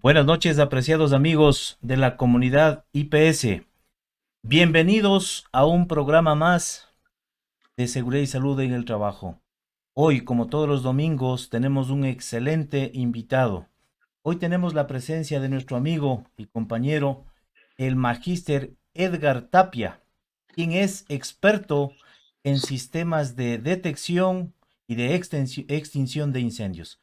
Buenas noches, apreciados amigos de la comunidad IPS. Bienvenidos a un programa más de seguridad y salud en el trabajo. Hoy, como todos los domingos, tenemos un excelente invitado. Hoy tenemos la presencia de nuestro amigo y compañero, el magíster Edgar Tapia, quien es experto en sistemas de detección y de extinción de incendios.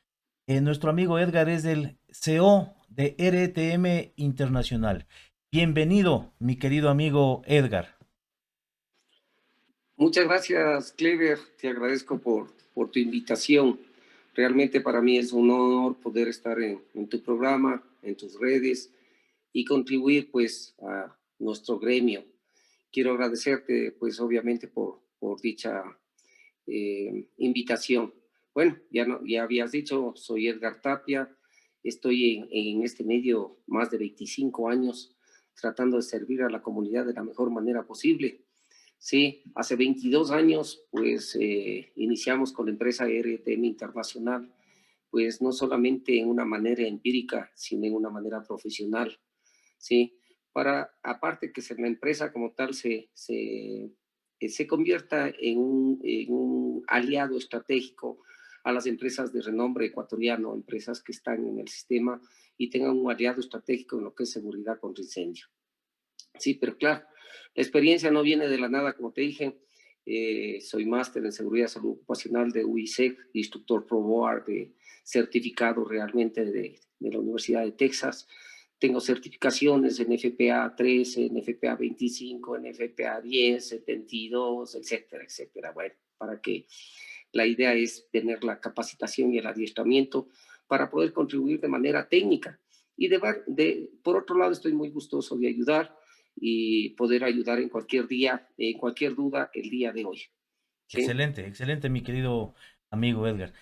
Nuestro amigo Edgar es el CEO de RTM Internacional. Bienvenido, mi querido amigo Edgar. Muchas gracias, Clever. Te agradezco por tu invitación. Realmente para mí es un honor poder estar en tu programa, en tus redes y contribuir pues a nuestro gremio. Quiero agradecerte pues obviamente por dicha invitación. Bueno, ya habías dicho, soy Edgar Tapia, estoy en este medio más de 25 años tratando de servir a la comunidad de la mejor manera posible. Sí, hace 22 años, pues iniciamos con la empresa RTM Internacional, pues no solamente en una manera empírica, sino en una manera profesional, ¿sí? Para, aparte que la empresa como tal se convierta en un aliado estratégico a las empresas de renombre ecuatoriano, empresas que están en el sistema y tengan un aliado estratégico en lo que es seguridad contra incendio. Sí, pero claro, la experiencia no viene de la nada, como te dije. Soy máster en seguridad y salud ocupacional de UISEC, instructor Pro Board, certificado realmente de la Universidad de Texas. Tengo certificaciones en FPA 13, en FPA 25, en FPA 10, 22, etcétera, etcétera. Bueno, para que la idea es tener la capacitación y el adiestramiento para poder contribuir de manera técnica. Y por otro lado, estoy muy gustoso de ayudar y poder ayudar en cualquier día, en cualquier duda el día de hoy. ¿Sí? Excelente, excelente, mi querido amigo Edgar.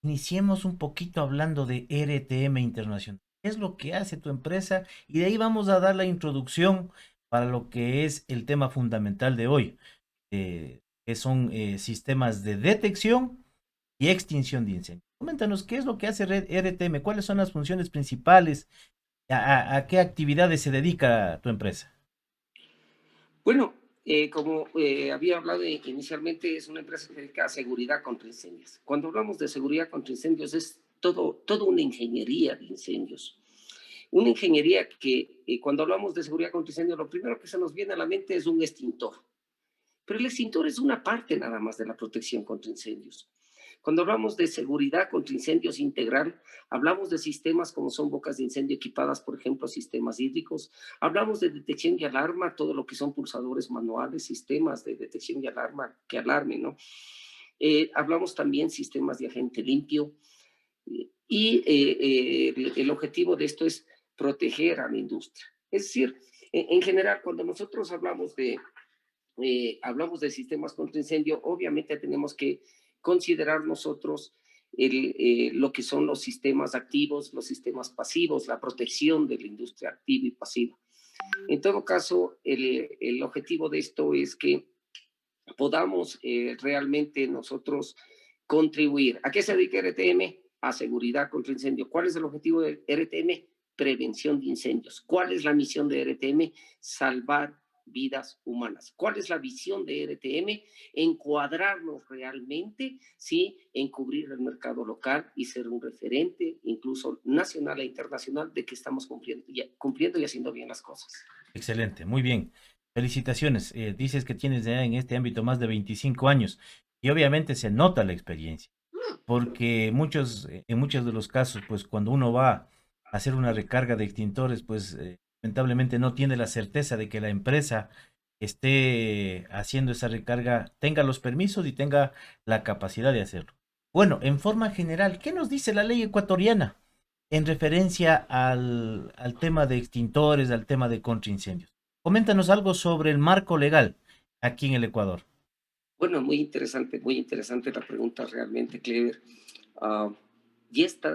Iniciemos un poquito hablando de RTM Internacional. ¿Qué es lo que hace tu empresa? Y de ahí vamos a dar la introducción para lo que es el tema fundamental de hoy, que son sistemas de detección y extinción de incendios. Coméntanos qué es lo que hace RTM, cuáles son las funciones principales, a qué actividades se dedica tu empresa. Bueno, como había hablado inicialmente, es una empresa que se dedica a seguridad contra incendios. Cuando hablamos de seguridad contra incendios, es todo una ingeniería de incendios. Una ingeniería que cuando hablamos de seguridad contra incendios, lo primero que se nos viene a la mente es un extintor. Pero el extintor es una parte nada más de la protección contra incendios. Cuando hablamos de seguridad contra incendios integral, hablamos de sistemas como son bocas de incendio equipadas, por ejemplo, sistemas hídricos. Hablamos de detección y alarma, todo lo que son pulsadores manuales, sistemas de detección y alarma que alarmen, ¿no? Hablamos también sistemas de agente limpio. El objetivo de esto es proteger a la industria. Es decir, en general, cuando nosotros hablamos de sistemas contra incendio, obviamente tenemos que considerar nosotros lo que son los sistemas activos, los sistemas pasivos, la protección de la industria activa y pasiva. En todo caso, el objetivo de esto es que podamos realmente nosotros contribuir. ¿A qué se dedica RTM? A seguridad contra incendio. ¿Cuál es el objetivo de RTM? Prevención de incendios. ¿Cuál es la misión de RTM? Salvar vidas humanas. ¿Cuál es la visión de RTM? Encuadrarnos realmente, sí, en cubrir el mercado local y ser un referente, incluso nacional e internacional, de que estamos cumpliendo y haciendo bien las cosas. Excelente, muy bien. Felicitaciones. Dices que tienes ya en este ámbito más de 25 años y obviamente se nota la experiencia, porque en muchos de los casos, pues cuando uno va a hacer una recarga de extintores, pues lamentablemente no tiene la certeza de que la empresa esté haciendo esa recarga, tenga los permisos y tenga la capacidad de hacerlo. Bueno, en forma general, ¿qué nos dice la ley ecuatoriana en referencia al tema de extintores, al tema de contraincendios? Coméntanos algo sobre el marco legal aquí en el Ecuador. Bueno, muy interesante la pregunta realmente, Clever. Uh,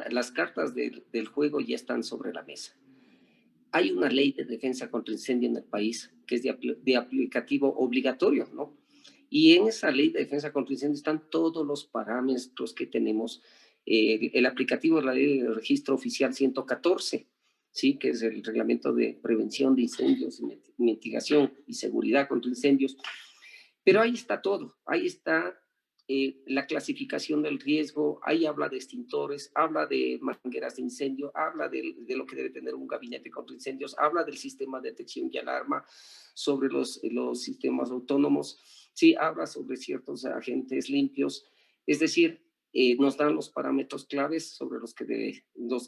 las cartas del juego ya están sobre la mesa. Hay una ley de defensa contra incendio en el país que es de aplicativo obligatorio, ¿no? Y en esa ley de defensa contra incendio están todos los parámetros que tenemos. El aplicativo de la ley de registro oficial 114, ¿sí? Que es el reglamento de prevención de incendios, mitigación y seguridad contra incendios. Pero ahí está todo, ahí está la clasificación del riesgo, ahí habla de extintores, habla de mangueras de incendio, habla de lo que debe tener un gabinete contra incendios, habla del sistema de detección y alarma, sobre los sistemas autónomos, sí, habla sobre ciertos agentes limpios, es decir, nos dan los parámetros claves sobre los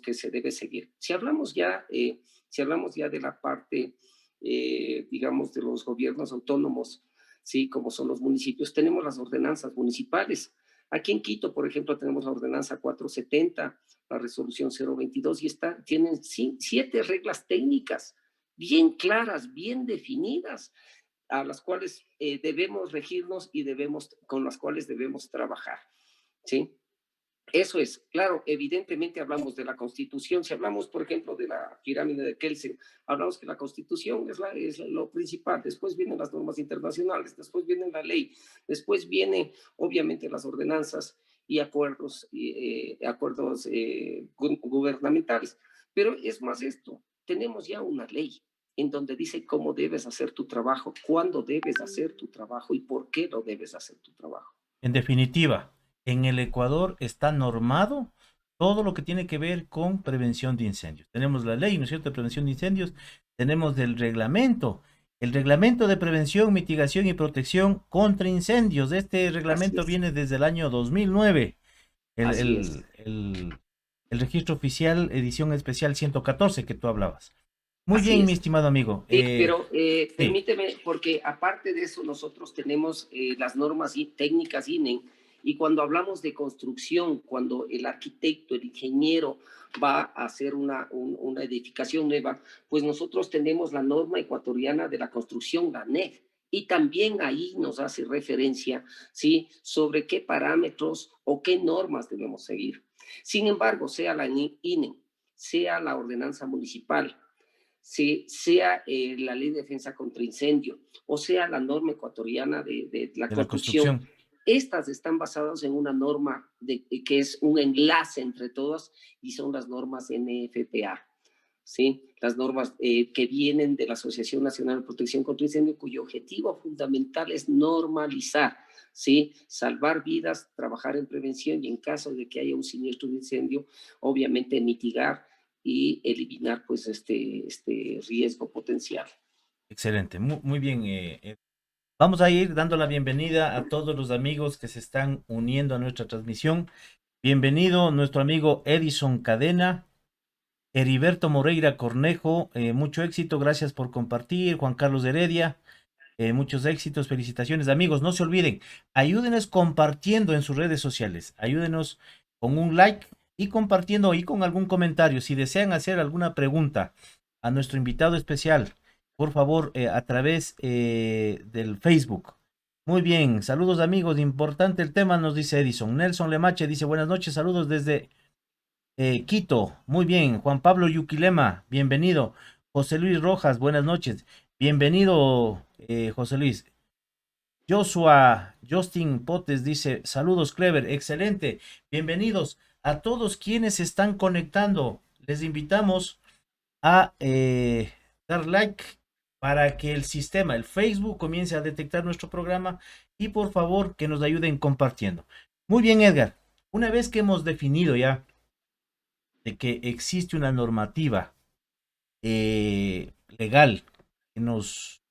que se debe seguir. Si hablamos ya de la parte, digamos, de los gobiernos autónomos, ¿sí? Como son los municipios, tenemos las ordenanzas municipales. Aquí en Quito, por ejemplo, tenemos la ordenanza 470, la resolución 022, y tienen 7 reglas técnicas bien claras, bien definidas, a las cuales debemos regirnos y con las cuales debemos trabajar, ¿sí? Eso es, claro, evidentemente hablamos de la Constitución. Si hablamos, por ejemplo, de la pirámide de Kelsen, hablamos que la Constitución es lo principal, después vienen las normas internacionales, después viene la ley, después vienen, obviamente, las ordenanzas y acuerdos gubernamentales. Pero es más esto, tenemos ya una ley en donde dice cómo debes hacer tu trabajo, cuándo debes hacer tu trabajo y por qué lo debes hacer tu trabajo. En definitiva, en el Ecuador está normado todo lo que tiene que ver con prevención de incendios. Tenemos la ley, ¿no es cierto?, de prevención de incendios, tenemos el reglamento de prevención, mitigación y protección contra incendios. Este Así reglamento es, viene desde el año 2009, el, así es. el, el, el registro oficial, edición especial 114 que tú hablabas. Muy Así bien, mi es. estimado amigo. Sí, pero Sí, permíteme, porque aparte de eso, nosotros tenemos las normas técnicas INE, y cuando hablamos de construcción, cuando el arquitecto, el ingeniero va a hacer una edificación nueva, pues nosotros tenemos la norma ecuatoriana de la construcción, la NEC, y también ahí nos hace referencia, ¿sí?, sobre qué parámetros o qué normas debemos seguir. Sin embargo, sea la INE, sea la ordenanza municipal, sea la ley de defensa contra incendio o sea la norma ecuatoriana de la de la construcción, construcción. estas están basadas en una norma que es un enlace entre todas y son las normas NFPA. ¿Sí? Las normas que vienen de la Asociación Nacional de Protección contra Incendio, cuyo objetivo fundamental es normalizar, ¿sí?, salvar vidas, trabajar en prevención y en caso de que haya un siniestro de incendio, obviamente mitigar y eliminar pues este riesgo potencial. Excelente, muy bien. Vamos a ir dando la bienvenida a todos los amigos que se están uniendo a nuestra transmisión. Bienvenido nuestro amigo Edison Cadena, Heriberto Moreira Cornejo, mucho éxito, gracias por compartir. Juan Carlos Heredia, muchos éxitos, felicitaciones. Amigos, no se olviden, ayúdenos compartiendo en sus redes sociales, ayúdenos con un like y compartiendo y con algún comentario. Si desean hacer alguna pregunta a nuestro invitado especial, por favor, a través del Facebook. Muy bien, saludos amigos, importante el tema, nos dice Edison. Nelson Lemache dice buenas noches, saludos desde Quito. Muy bien, Juan Pablo Yuquilema, bienvenido. José Luis Rojas, buenas noches. Bienvenido, José Luis. Joshua Justin Potes dice, saludos, Clever, excelente. Bienvenidos a todos quienes se están conectando. Les invitamos a dar like para que el sistema, el Facebook, comience a detectar nuestro programa y por favor que nos ayuden compartiendo. Muy bien, Edgar. Una vez que hemos definido ya de que existe una normativa legal que nos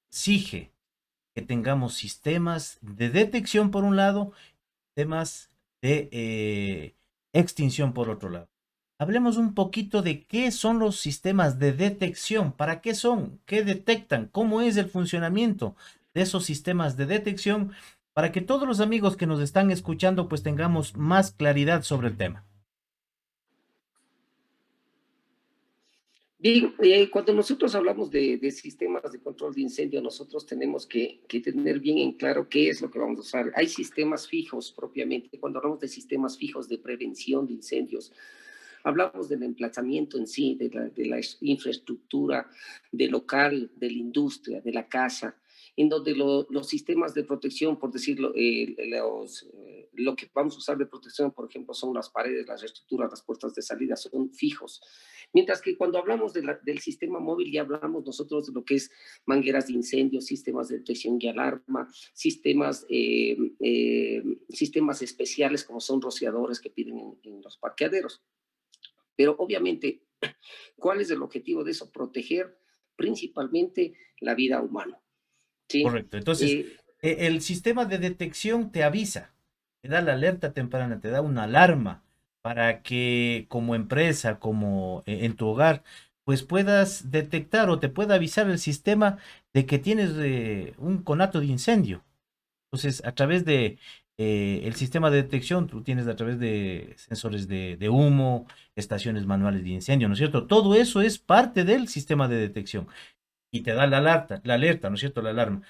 exige que tengamos sistemas de detección por un lado, sistemas de extinción por otro lado. Hablemos un poquito de qué son los sistemas de detección, para qué son, qué detectan, cómo es el funcionamiento de esos sistemas de detección, para que todos los amigos que nos están escuchando pues tengamos más claridad sobre el tema. Bien, cuando nosotros hablamos de sistemas de control de incendio, nosotros tenemos que tener bien en claro qué es lo que vamos a usar. Hay sistemas fijos propiamente. Cuando hablamos de sistemas fijos de prevención de incendios, hablamos del emplazamiento en sí, de la infraestructura, del local, de la industria, de la casa, en donde los sistemas de protección, por decirlo, lo que vamos a usar de protección, por ejemplo, son las paredes, las estructuras, las puertas de salida, son fijos. Mientras que cuando hablamos del sistema móvil ya hablamos nosotros de lo que es mangueras de incendio, sistemas de detección y alarma, sistemas especiales como son rociadores que piden en los parqueaderos. Pero obviamente, ¿cuál es el objetivo de eso? Proteger principalmente la vida humana. ¿Sí? Correcto. Entonces, el sistema de detección te avisa, te da la alerta temprana, te da una alarma para que como empresa, como en tu hogar, pues puedas detectar o te pueda avisar el sistema de que tienes un conato de incendio. Entonces, a través de el sistema de detección, tú tienes a través de sensores de humo, estaciones manuales de incendio, ¿no es cierto? Todo eso es parte del sistema de detección y te da la alerta, ¿no es cierto? La alarma.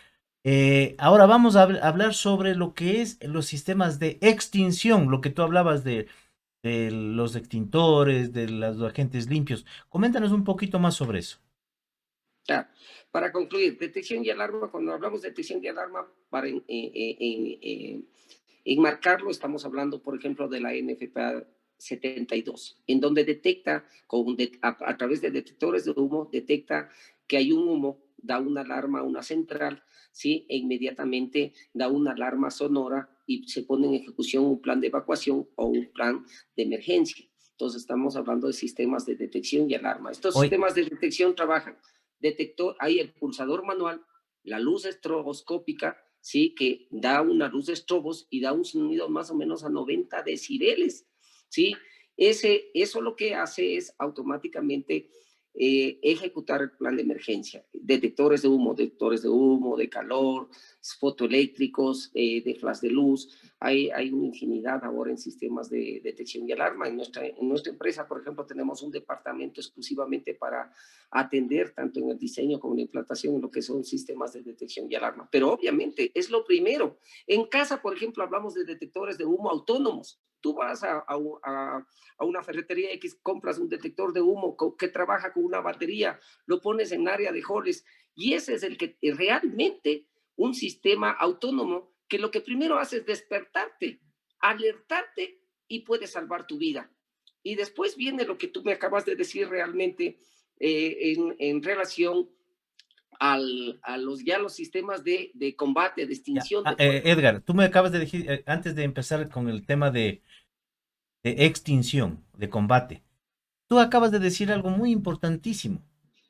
Ahora vamos a hablar sobre lo que es los sistemas de extinción, lo que tú hablabas de los extintores, de los agentes limpios. Coméntanos un poquito más sobre eso. Ya, para concluir, detección y alarma, cuando hablamos de detección y alarma, para enmarcarlo, estamos hablando, por ejemplo, de la NFPA 72, en donde detecta, a través de detectores de humo, detecta que hay un humo, da una alarma a una central, ¿sí? E inmediatamente da una alarma sonora y se pone en ejecución un plan de evacuación o un plan de emergencia. Entonces, estamos hablando de sistemas de detección y alarma. Estos Hoy, sistemas de detección trabajan detector, hay el pulsador manual, la luz estroboscópica, ¿sí? Que da una luz de estrobos y da un sonido más o menos a 90 decibeles, ¿sí? Eso lo que hace es automáticamente ejecutar el plan de emergencia. Detectores de humo, de calor, fotoeléctricos, de flash de luz. Hay una infinidad ahora en sistemas de detección y alarma. En nuestra empresa, por ejemplo, tenemos un departamento exclusivamente para atender tanto en el diseño como en la implantación en lo que son sistemas de detección y alarma. Pero obviamente es lo primero. En casa, por ejemplo, hablamos de detectores de humo autónomos. Tú vas a una ferretería X, compras un detector de humo que trabaja con una batería, lo pones en área de halls y ese es el que realmente un sistema autónomo que lo que primero hace es despertarte, alertarte y puede salvar tu vida. Y después viene lo que tú me acabas de decir realmente en relación los sistemas de combate, de ya, extinción de fuego. Edgar, tú me acabas de decir, antes de empezar con el tema de extinción, de combate, tú acabas de decir algo muy importantísimo,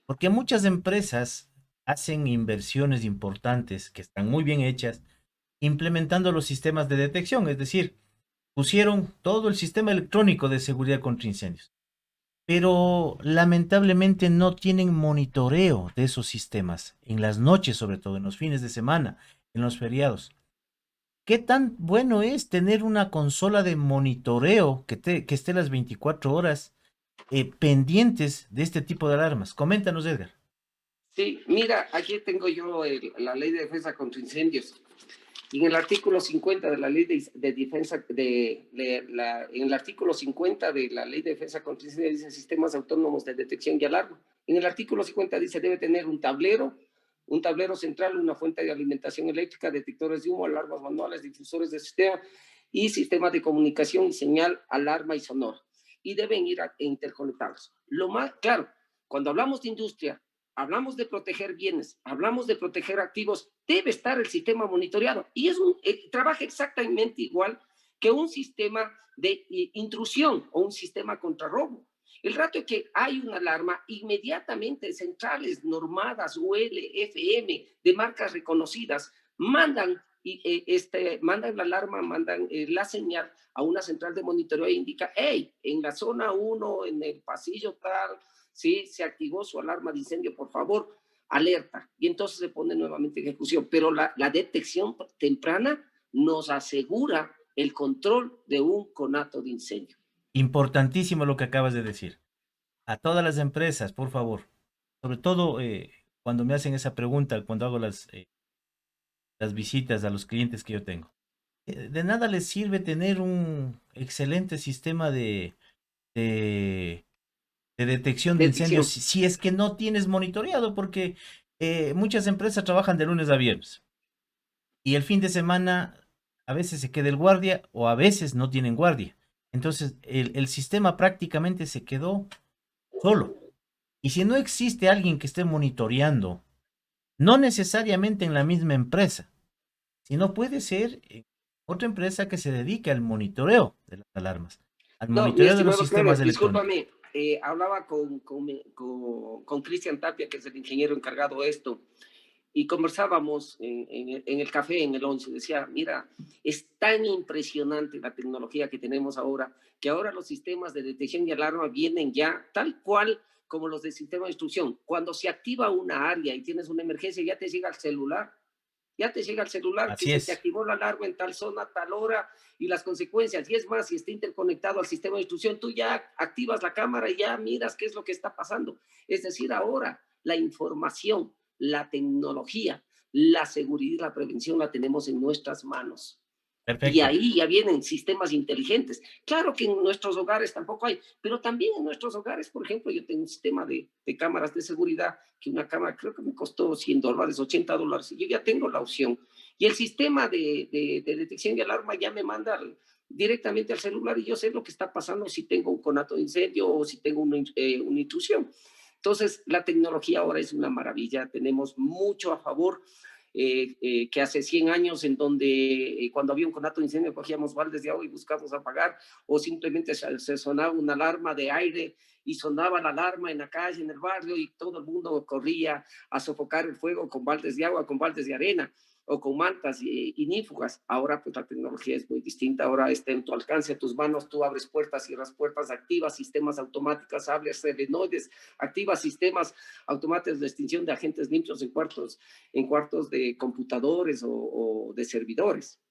porque muchas empresas hacen inversiones importantes que están muy bien hechas implementando los sistemas de detección, es decir, pusieron todo el sistema electrónico de seguridad contra incendios, pero lamentablemente no tienen monitoreo de esos sistemas, en las noches sobre todo, en los fines de semana, en los feriados. ¿Qué tan bueno es tener una consola de monitoreo que esté las 24 horas pendientes de este tipo de alarmas? Coméntanos, Edgar. Sí, mira, aquí tengo yo la ley de defensa contra incendios. Y en el artículo 50 de la ley de defensa, en el artículo 50 de la ley de defensa contra incendios dice sistemas autónomos de detección y alarma. En el artículo 50 dice debe tener un tablero central, una fuente de alimentación eléctrica, detectores de humo, alarmas manuales, difusores de sistema y sistemas de comunicación y señal, alarma y sonora. Y deben ir interconectados. Lo más claro, cuando hablamos de industria, hablamos de proteger bienes, hablamos de proteger activos, debe estar el sistema monitoreado. Y trabaja exactamente igual que un sistema de intrusión o un sistema contra robo. El rato que hay una alarma, inmediatamente centrales normadas, UL, FM, de marcas reconocidas, mandan la alarma, mandan la señal a una central de monitoreo e indica, hey, en la zona 1, en el pasillo tal, ¿sí? Se activó su alarma de incendio, por favor, alerta. Y entonces se pone nuevamente en ejecución. Pero la detección temprana nos asegura el control de un conato de incendio. Importantísimo lo que acabas de decir. A todas las empresas, por favor, sobre todo cuando me hacen esa pregunta, cuando hago las visitas a los clientes que yo tengo. De nada les sirve tener un excelente sistema de, de detección de incendios Detección. si es que no tienes monitoreado, porque muchas empresas trabajan de lunes a viernes y el fin de semana a veces se queda el guardia o a veces no tienen guardia. Entonces el sistema prácticamente se quedó solo. Y si no existe alguien que esté monitoreando, no necesariamente en la misma empresa, sino puede ser otra empresa que se dedique al monitoreo de las alarmas, al No, mi monitoreo de los estimado sistemas Clever, electrónicos. discúlpame, hablaba con Cristian Tapia, que es el ingeniero encargado de esto, y conversábamos en el café, en el 11, decía, mira, es tan impresionante la tecnología que tenemos ahora, que ahora los sistemas de detección y alarma vienen ya tal cual como los del sistema de instrucción. Cuando se activa una área y tienes una emergencia, ya te llega al celular, que Así se te es, activó la alarma en tal zona, tal hora, y las consecuencias. Y es más, si está interconectado al sistema de instrucción, tú ya activas la cámara y ya miras qué es lo que está pasando. Es decir, ahora la información, la tecnología, la seguridad y la prevención la tenemos en nuestras manos. Y perfecto. ahí ya vienen sistemas inteligentes. Claro que en nuestros hogares tampoco hay, pero también en nuestros hogares, por ejemplo, yo tengo un sistema de cámaras de seguridad, que una cámara creo que me costó $100, $80, y yo ya tengo la opción. Y el sistema de detección y alarma ya me manda directamente al celular y yo sé lo que está pasando si tengo un conato de incendio o si tengo una intrusión. Entonces, la tecnología ahora es una maravilla, tenemos mucho a favor. Que hace 100 años en donde cuando había un conato de incendio cogíamos baldes de agua y buscábamos apagar, o simplemente se sonaba una alarma de aire y sonaba la alarma en la calle, en el barrio, y todo el mundo corría a sofocar el fuego con baldes de agua, con baldes de arena o con mantas inífugas. Ahora pues la tecnología es muy distinta, ahora está en tu alcance, a tus manos, tú abres puertas, cierras puertas, activas sistemas automáticos, abres solenoides, activas sistemas automáticos de extinción de agentes limpios en cuartos de computadores o de servidores.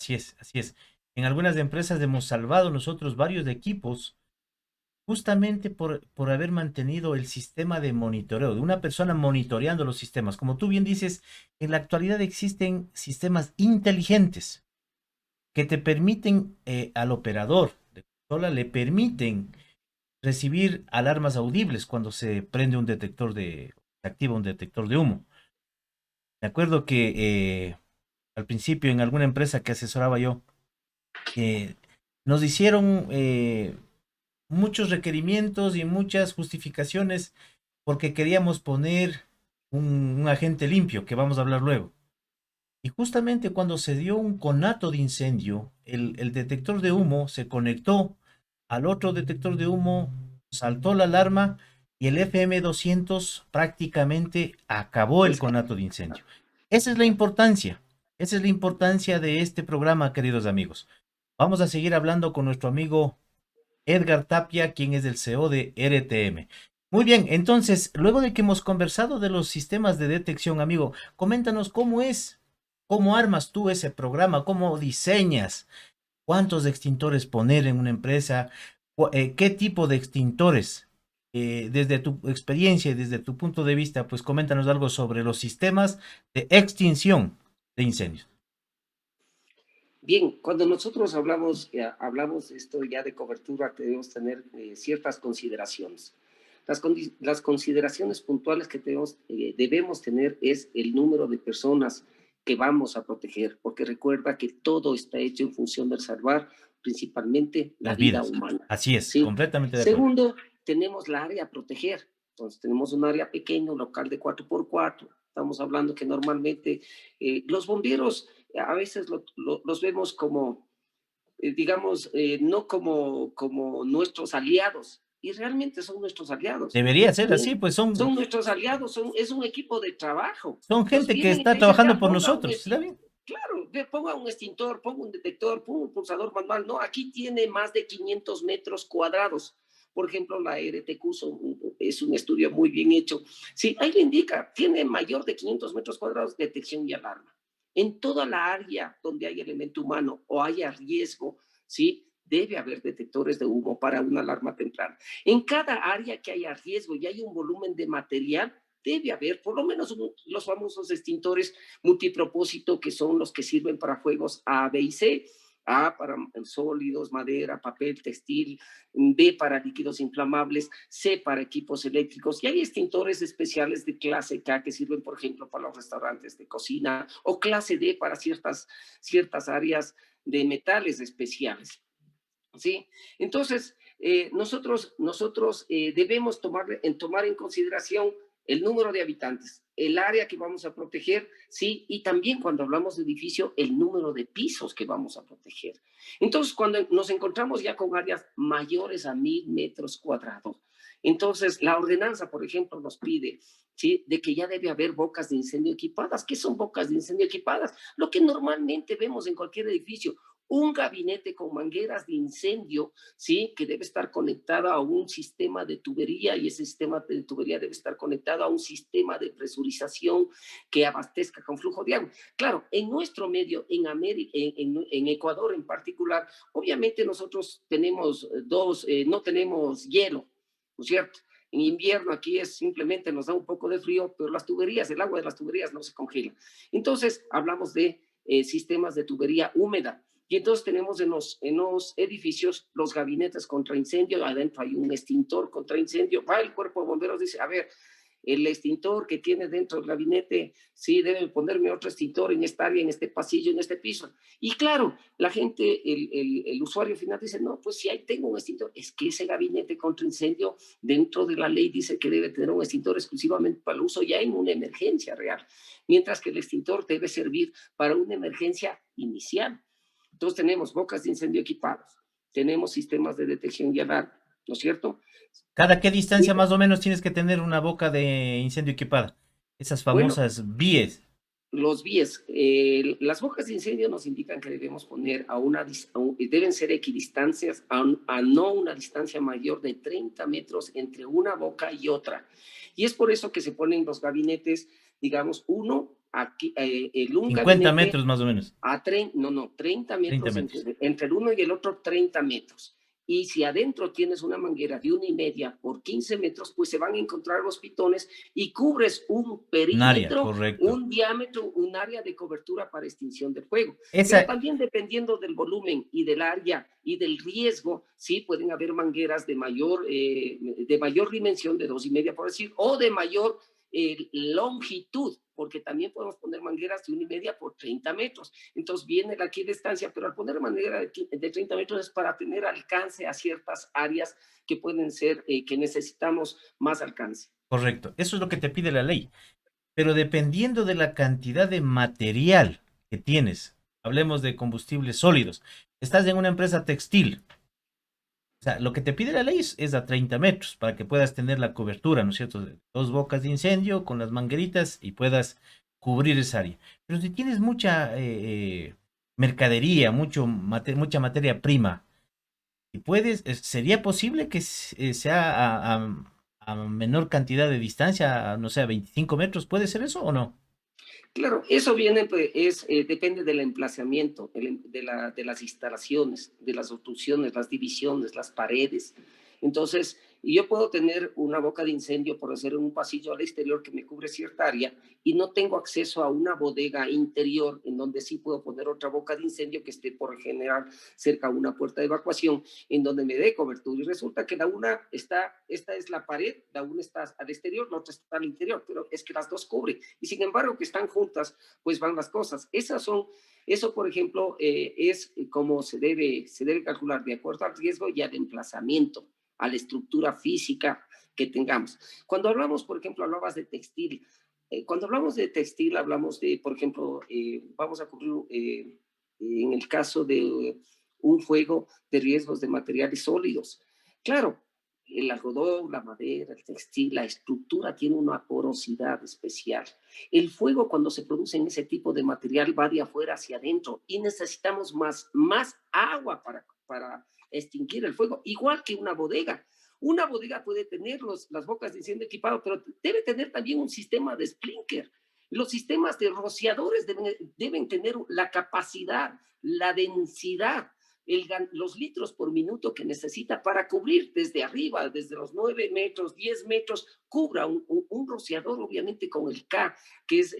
Así es, así es. En algunas empresas hemos salvado nosotros varios equipos justamente por haber mantenido el sistema de monitoreo, de una persona monitoreando los sistemas. Como tú bien dices, en la actualidad existen sistemas inteligentes que te permiten al operador de consola, le permiten recibir alarmas audibles cuando se prende un detector se activa un detector de humo. Me acuerdo que al principio en alguna empresa que asesoraba yo, eh, nos hicieron muchos requerimientos y muchas justificaciones porque queríamos poner un agente limpio, que vamos a hablar luego. Y justamente cuando se dio un conato de incendio, el detector de humo se conectó al otro detector de humo, saltó la alarma y el FM200 prácticamente acabó el Pues, conato de incendio. Esa es la importancia, esa es la importancia de este programa, queridos amigos. Vamos a seguir hablando con nuestro amigo Edgar Tapia, quien es el CEO de RTM. Muy bien, entonces, luego de que hemos conversado de los sistemas de detección, amigo, coméntanos cómo es, cómo armas tú ese programa, cómo diseñas, cuántos extintores poner en una empresa, qué tipo de extintores. Desde tu experiencia y desde tu punto de vista, pues coméntanos algo sobre los sistemas de extinción de incendios. bien, cuando nosotros hablamos esto ya de cobertura, debemos tener ciertas consideraciones. Las consideraciones puntuales que debemos tener es el número de personas que vamos a proteger, porque recuerda que todo está hecho en función de salvar principalmente la Las vida vidas. humana. Así es, ¿Sí? completamente de acuerdo. Segundo, tenemos la área a proteger. Entonces, tenemos un área pequeña, un local de 4x4. Estamos hablando que normalmente los bomberos a veces los vemos como, digamos, no como nuestros aliados, y realmente son nuestros aliados. Debería ser ¿Sí? así, pues Son nuestros aliados, es un equipo de trabajo. son Entonces gente que vienen y te está dicen, trabajando ya por ponga un nosotros, ¿está extintor. bien? Claro, ponga un extintor, ponga un detector, ponga un pulsador manual. No, aquí tiene más de 500 metros cuadrados. Por ejemplo, la RTQ es un estudio muy bien hecho. Sí, ahí le indica, tiene mayor de 500 metros cuadrados, detección y alarma. En toda la área donde hay elemento humano o haya riesgo, ¿sí? Debe haber detectores de humo para una alarma temprana. En cada área que haya riesgo y hay un volumen de material, debe haber por lo menos los famosos extintores multipropósito, que son los que sirven para fuegos A, B y C. A para sólidos, madera, papel, textil, B para líquidos inflamables, C para equipos eléctricos, y hay extintores especiales de clase K que sirven, por ejemplo, para los restaurantes de cocina, o clase D para ciertas áreas de metales especiales. ¿Sí? Entonces, nosotros debemos tomar en consideración el número de habitantes, el área que vamos a proteger, sí, y también cuando hablamos de edificio, el número de pisos que vamos a proteger. Entonces, cuando nos encontramos ya con áreas mayores a 1000 metros cuadrados, entonces la ordenanza, por ejemplo, nos pide, ¿sí?, de que ya debe haber bocas de incendio equipadas. ¿Qué son bocas de incendio equipadas? Lo que normalmente vemos en cualquier edificio, un gabinete con mangueras de incendio, ¿sí?, que debe estar conectado a un sistema de tubería, y ese sistema de tubería debe estar conectado a un sistema de presurización que abastezca con flujo de agua. Claro, en nuestro medio, en América, en Ecuador en particular, obviamente nosotros tenemos no tenemos hielo, ¿no es cierto? En invierno aquí simplemente nos da un poco de frío, pero las tuberías, el agua de las tuberías no se congela. Entonces hablamos de sistemas de tubería húmeda. Y entonces tenemos en los edificios los gabinetes contra incendio, adentro hay un extintor contra incendio, va el cuerpo de bomberos, dice, a ver, el extintor que tiene dentro del gabinete, sí, debe ponerme otro extintor en esta área, en este pasillo, en este piso. Y claro, la gente, el usuario final dice, no, pues si ahí tengo un extintor, es que ese gabinete contra incendio dentro de la ley dice que debe tener un extintor exclusivamente para el uso ya en una emergencia real, mientras que el extintor debe servir para una emergencia inicial. Entonces tenemos bocas de incendio equipadas, tenemos sistemas de detección y alarma, ¿no es cierto? ¿Cada qué distancia Y, más o menos tienes que tener una boca de incendio equipada? Esas bueno, famosas vías. los BIES, las bocas de incendio nos indican que debemos poner deben ser equidistancias a no una distancia mayor de 30 metros entre una boca y otra. Y es por eso que se ponen los gabinetes, digamos, un 50 gabinete metros más o menos. a 30 30 metros metros. entre el uno y el otro, 30 metros. Y si adentro tienes una manguera de 1,5 por 15 metros, pues se van a encontrar los pitones y cubres un Un área, perímetro, correcto. un diámetro, un área de cobertura para extinción del fuego. Pero Esa, también dependiendo del volumen y del área y del riesgo, sí, pueden haber mangueras de mayor dimensión, de 2,5 por decir, o de mayor longitud, porque también podemos poner mangueras de 1,5 por 30 metros. Entonces viene la equidistancia, pero al poner manguera de 30 metros es para tener alcance a ciertas áreas que pueden ser, que necesitamos más alcance. correcto. Eso es lo que te pide la ley. Pero dependiendo de la cantidad de material que tienes, hablemos de combustibles sólidos, estás en una empresa textil. O sea, lo que te pide la ley es a 30 metros para que puedas tener la cobertura, ¿no es cierto? De dos bocas de incendio con las mangueritas y puedas cubrir esa área. Pero si tienes mucha mercadería, mucha materia prima, y puedes, sería posible que sea a menor cantidad de distancia, no sé, a 25 metros, ¿puede ser eso o no? Claro, eso viene, pues, depende del emplazamiento, de las instalaciones, de las obstrucciones, las divisiones, las paredes. Entonces, yo puedo tener una boca de incendio, por hacer un pasillo al exterior que me cubre cierta área, y no tengo acceso a una bodega interior en donde sí puedo poner otra boca de incendio que esté por generar cerca a una puerta de evacuación en donde me dé cobertura. Y resulta que esta es la pared, la una está al exterior, la otra está al interior, pero es que las dos cubren. Y sin embargo, que están juntas, pues van las cosas. Eso, por ejemplo, es como se debe calcular de acuerdo al riesgo y al emplazamiento, a la estructura física que tengamos. Cuando hablamos, por ejemplo, hablabas de textil. Cuando hablamos de textil, hablamos de, por ejemplo, vamos a cubrir en el caso de un juego de riesgos de materiales sólidos. Claro, el algodón, la madera, el textil, la estructura tiene una porosidad especial. El fuego, cuando se produce en ese tipo de material, va de afuera hacia adentro y necesitamos más agua para extinguir el fuego, igual que una bodega. Una bodega puede tener las bocas de incendio equipado, pero debe tener también un sistema de sprinkler. Los sistemas de rociadores deben tener la capacidad, la densidad, los litros por minuto que necesita para cubrir desde arriba, desde los 9 metros, 10 metros, cubra un rociador, obviamente con el K, que es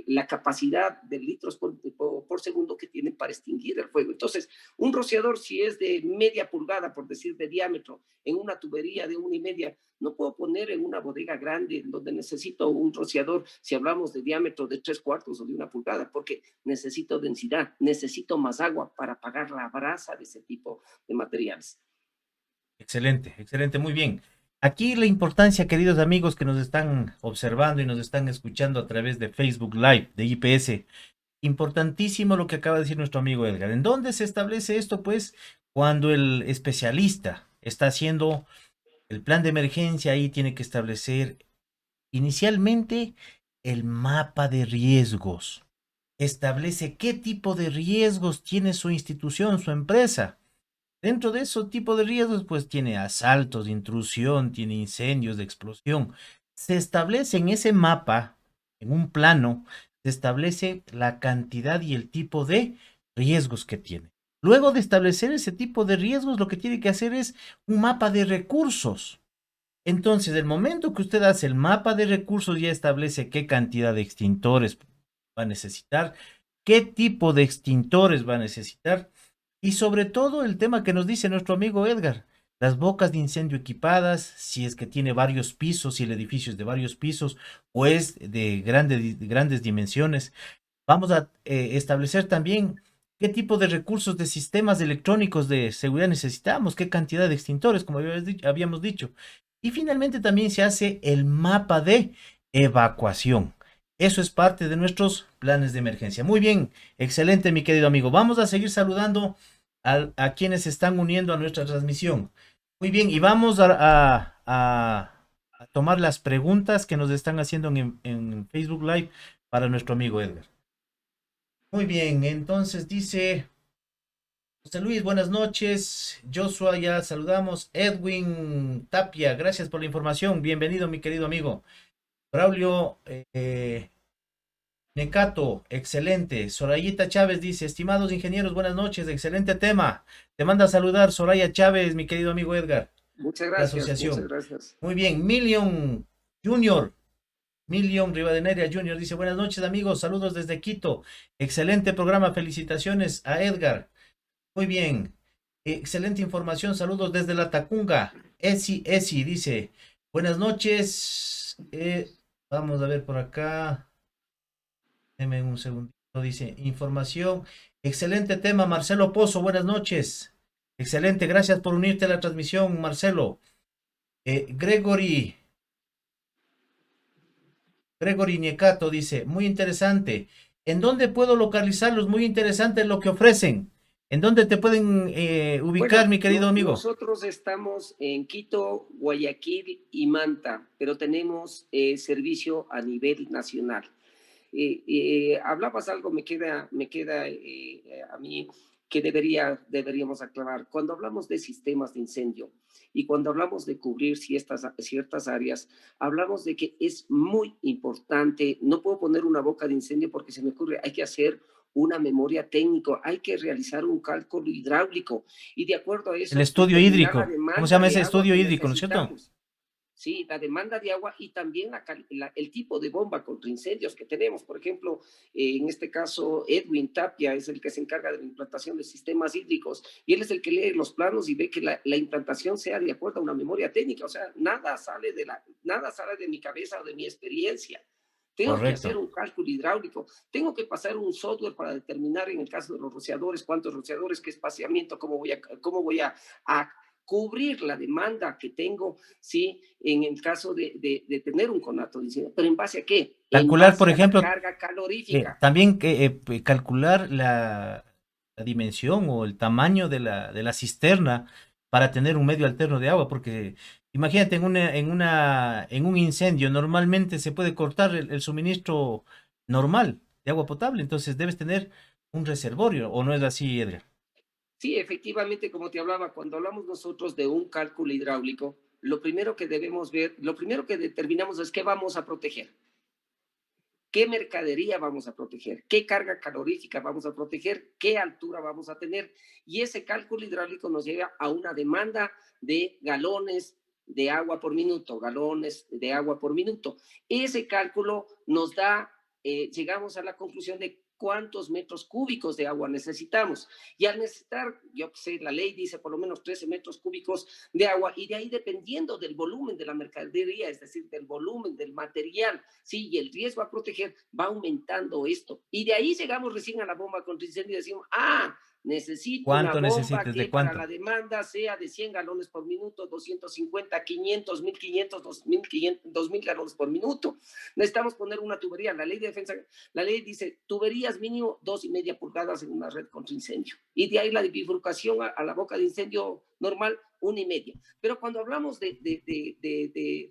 la capacidad de litros por segundo que tiene para extinguir el fuego. Entonces, un rociador, si es de media pulgada, por decir, de diámetro, en una tubería de 1,5, no puedo poner en una bodega grande donde necesito un rociador, si hablamos de diámetro de 3/4 o de 1 pulgada, porque necesito densidad, necesito más agua para apagar la brasa de ese tipo de materiales. Excelente, excelente, muy bien. Aquí la importancia, queridos amigos que nos están observando y nos están escuchando a través de Facebook Live de IPS. Importantísimo lo que acaba de decir nuestro amigo Edgar. ¿En dónde se establece esto? Pues cuando el especialista está haciendo el plan de emergencia, ahí tiene que establecer inicialmente el mapa de riesgos. Establece qué tipo de riesgos tiene su institución, su empresa. Dentro de ese tipo de riesgos, pues tiene asaltos, intrusión, tiene incendios, de explosión. Se establece en ese mapa, en un plano, se establece la cantidad y el tipo de riesgos que tiene. Luego de establecer ese tipo de riesgos, lo que tiene que hacer es un mapa de recursos. Entonces, el momento que usted hace el mapa de recursos, ya establece qué cantidad de extintores va a necesitar, qué tipo de extintores va a necesitar y sobre todo el tema que nos dice nuestro amigo Edgar, las bocas de incendio equipadas, si es que tiene varios pisos, si el edificio es de varios pisos o es de grandes dimensiones. Vamos a establecer también qué tipo de recursos de sistemas electrónicos de seguridad necesitamos, qué cantidad de extintores, como habíamos dicho. Y finalmente también se hace el mapa de evacuación. Eso es parte de nuestros planes de emergencia. Muy bien, excelente, mi querido amigo. Vamos a seguir saludando a quienes se están uniendo a nuestra transmisión. Muy bien, y vamos a tomar las preguntas que nos están haciendo en Facebook Live para nuestro amigo Edgar. Muy bien, entonces dice José Luis, buenas noches. Joshua, ya saludamos. Edwin Tapia, gracias por la información. Bienvenido, mi querido amigo. Braulio Necato, excelente. Sorayita Chávez dice, estimados ingenieros, buenas noches, excelente tema. Te manda a saludar Soraya Chávez, mi querido amigo Edgar, Muchas la gracias, muchas asociación. gracias. Muy bien, Junior, Million Rivadeneria Junior dice, buenas noches amigos, saludos desde Quito. Excelente programa, felicitaciones a Edgar. Muy bien. Excelente información. Saludos desde la Tacunga. Esi dice, buenas noches. Vamos a ver por acá. Deme un segundito. Dice, información. Excelente tema, Marcelo Pozo. Buenas noches. Excelente. Gracias por unirte a la transmisión, Marcelo. Gregory. Gregory Niecato dice, muy interesante. ¿En dónde puedo localizarlos? Muy interesante lo que ofrecen. ¿En dónde te pueden ubicar, Bueno, mi querido amigo? nosotros estamos en Quito, Guayaquil y Manta, pero tenemos servicio a nivel nacional. Hablabas algo, me queda a mí que deberíamos aclarar. Cuando hablamos de sistemas de incendio y cuando hablamos de cubrir ciertas áreas, hablamos de que es muy importante, no puedo poner una boca de incendio porque se me ocurre, hay que hacer una memoria técnica, hay que realizar un cálculo hidráulico y de acuerdo a El eso estudio determinar la hídrico. ¿Cómo se demanda llama de ese agua estudio que hídrico, no es cierto? necesitamos. Sí, la demanda de agua y también el tipo de bomba contra incendios que tenemos. Por ejemplo, en este caso, Edwin Tapia es el que se encarga de la implantación de sistemas hídricos y él es el que lee los planos y ve que la implantación sea de acuerdo a una memoria técnica. O sea, nada sale de mi cabeza o de mi experiencia. Tengo que hacer Correcto. un cálculo hidráulico, tengo que pasar un software para determinar en el caso de los rociadores, cuántos rociadores, qué espaciamiento, cómo voy a cubrir la demanda que tengo, ¿sí? En el caso de tener un conato de incendio. ¿Pero en base a qué? En Calcular, por base a la ejemplo, carga calorífica. también calcular la dimensión o el tamaño de la cisterna para tener un medio alterno de agua, porque imagínate en un incendio, normalmente se puede cortar el suministro normal de agua potable, entonces debes tener un reservorio, ¿o no es así, Edgar? Sí, efectivamente, como te hablaba, cuando hablamos nosotros de un cálculo hidráulico, lo primero que debemos ver, lo primero que determinamos es qué vamos a proteger. ¿Qué mercadería vamos a proteger? ¿Qué carga calorífica vamos a proteger? ¿Qué altura vamos a tener? Y ese cálculo hidráulico nos lleva a una demanda de galones de agua por minuto, galones de agua por minuto. Ese cálculo nos da, llegamos a la conclusión de cuántos metros cúbicos de agua necesitamos. Y al necesitar, yo que sé, la ley dice por lo menos 13 metros cúbicos de agua, y de ahí dependiendo del volumen de la mercadería, es decir, del volumen del material, sí, y el riesgo a proteger, va aumentando esto. Y de ahí llegamos recién a la bomba contra incendio y decimos, Necesito una ¿Cuánto bomba necesitas? que ¿De para cuánto? la demanda sea de 100 galones por minuto, 250, 500, 1500, 2500, 2000 galones por minuto. Necesitamos poner una tubería. La ley de defensa, la ley dice tuberías mínimo 2,5 pulgadas en una red contra incendio. Y de ahí la bifurcación a la boca de incendio normal, 1,5. Pero cuando hablamos de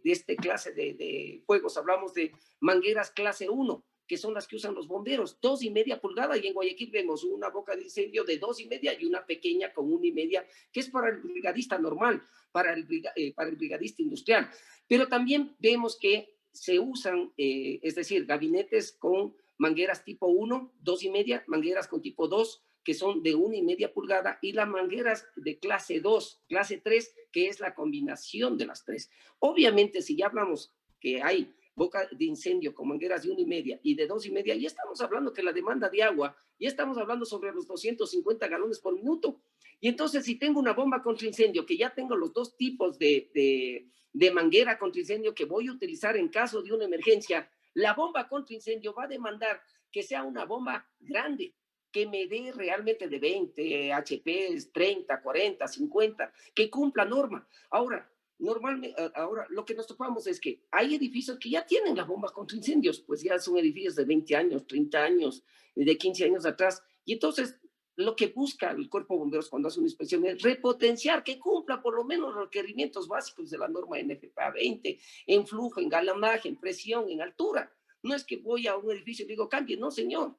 este clase de fuegos, hablamos de mangueras clase 1, que son las que usan los bomberos, 2,5 pulgadas, y en Guayaquil vemos una boca de incendio de 2,5 y una pequeña con 1,5, que es para el brigadista normal, para el brigadista industrial. Pero también vemos que se usan, es decir, gabinetes con mangueras tipo 1, 2,5, mangueras con tipo 2, que son de 1,5 pulgada, y las mangueras de clase 2, clase 3, que es la combinación de las tres. Obviamente, si ya hablamos que hay boca de incendio con mangueras de 1,5 y de 2,5, ya estamos hablando que la demanda de agua, ya estamos hablando sobre los 250 galones por minuto. Y entonces, si tengo una bomba contra incendio, que ya tengo los dos tipos de manguera contra incendio que voy a utilizar en caso de una emergencia, la bomba contra incendio va a demandar que sea una bomba grande, que me dé realmente de 20 HPs, 30, 40, 50, que cumpla norma. Ahora, normalmente, ahora lo que nos topamos es que hay edificios que ya tienen las bombas contra incendios, pues ya son edificios de 20 años, 30 años, de 15 años atrás, y entonces lo que busca el cuerpo de bomberos cuando hace una inspección es repotenciar, que cumpla por lo menos los requerimientos básicos de la norma NFPA 20, en flujo, en galanaje, en presión, en altura. No es que voy a un edificio y digo, cambie, no señor,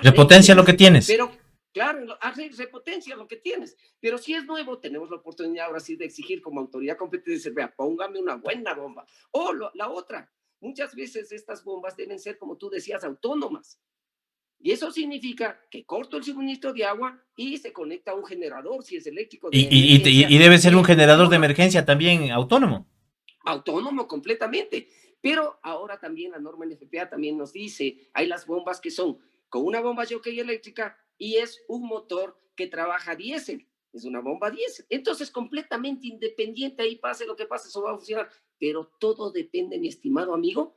Repotencia lo que tienes. pero claro, repotencia lo que tienes. Pero si es nuevo, tenemos la oportunidad ahora sí de exigir como autoridad competente, decir, vea, póngame una buena bomba. O la otra, muchas veces estas bombas deben ser, como tú decías, autónomas. Y eso significa que corto el suministro de agua y se conecta a un generador, si es eléctrico de emergencia. Y debe ser un Y generador de funciona emergencia también autónomo. autónomo completamente. Pero ahora también la norma NFPA también nos dice, hay las bombas que son con una bomba jockey eléctrica y es un motor que trabaja diésel. Es una bomba diésel. Entonces, completamente independiente, ahí pase lo que pase, eso va a funcionar. Pero todo depende, mi estimado amigo,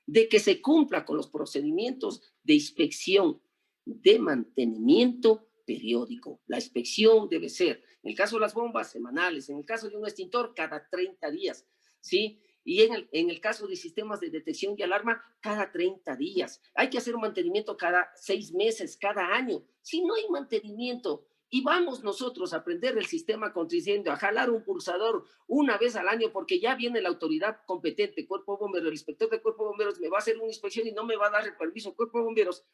de que se cumpla con los procedimientos de inspección, de mantenimiento periódico. La inspección debe ser, en el caso de las bombas, semanales, en el caso de un extintor, cada 30 días, ¿sí? Y en el caso de sistemas de detección y alarma, cada 30 días. Hay que hacer un mantenimiento cada 6 meses, cada año. Si no hay mantenimiento y vamos nosotros a prender el sistema contra incendio, a jalar un pulsador una vez al año, porque ya viene la autoridad competente, Cuerpo Bombero, el inspector de Cuerpo de Bomberos me va a hacer una inspección y no me va a dar el permiso Cuerpo de Bomberos,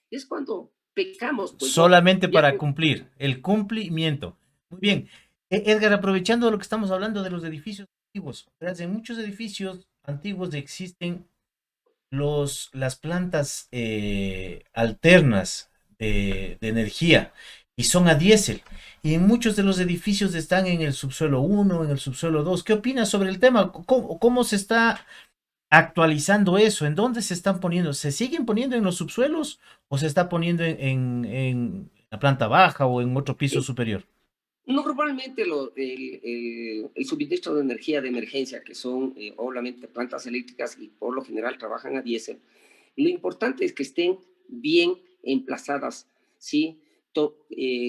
es cuando pecamos, pues no. Solamente Ya, para cumplir, el cumplimiento. Muy bien. Edgar, aprovechando de lo que estamos hablando de los edificios antiguos, ¿verdad? En muchos edificios antiguos existen las plantas alternas de energía y son a diésel. Y en muchos de los edificios están en el subsuelo 1, en el subsuelo 2. ¿Qué opinas sobre el tema? ¿Cómo se está actualizando eso? ¿En dónde se están poniendo? ¿Se siguen poniendo en los subsuelos o se está poniendo en la planta baja o en otro piso superior? normalmente el suministro de energía de emergencia, que son obviamente plantas eléctricas y por lo general trabajan a diésel, lo importante es que estén bien emplazadas, ¿sí?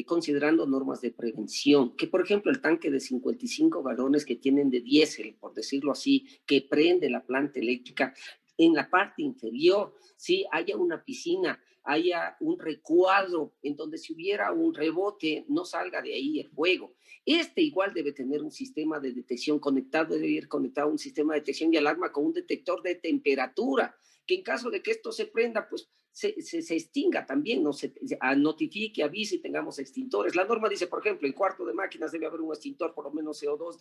Considerando normas de prevención, que por ejemplo el tanque de 55 galones que tienen de diésel, por decirlo así, que prende la planta eléctrica, en la parte inferior, ¿sí? Haya una piscina, haya un recuadro en donde si hubiera un rebote no salga de ahí el fuego. Este igual debe tener un sistema de detección conectado, debe ir conectado a un sistema de detección y alarma con un detector de temperatura, que en caso de que esto se prenda, pues se extinga también, no se notifique, avise y tengamos extintores. La norma dice, por ejemplo, en cuarto de máquinas debe haber un extintor, por lo menos CO2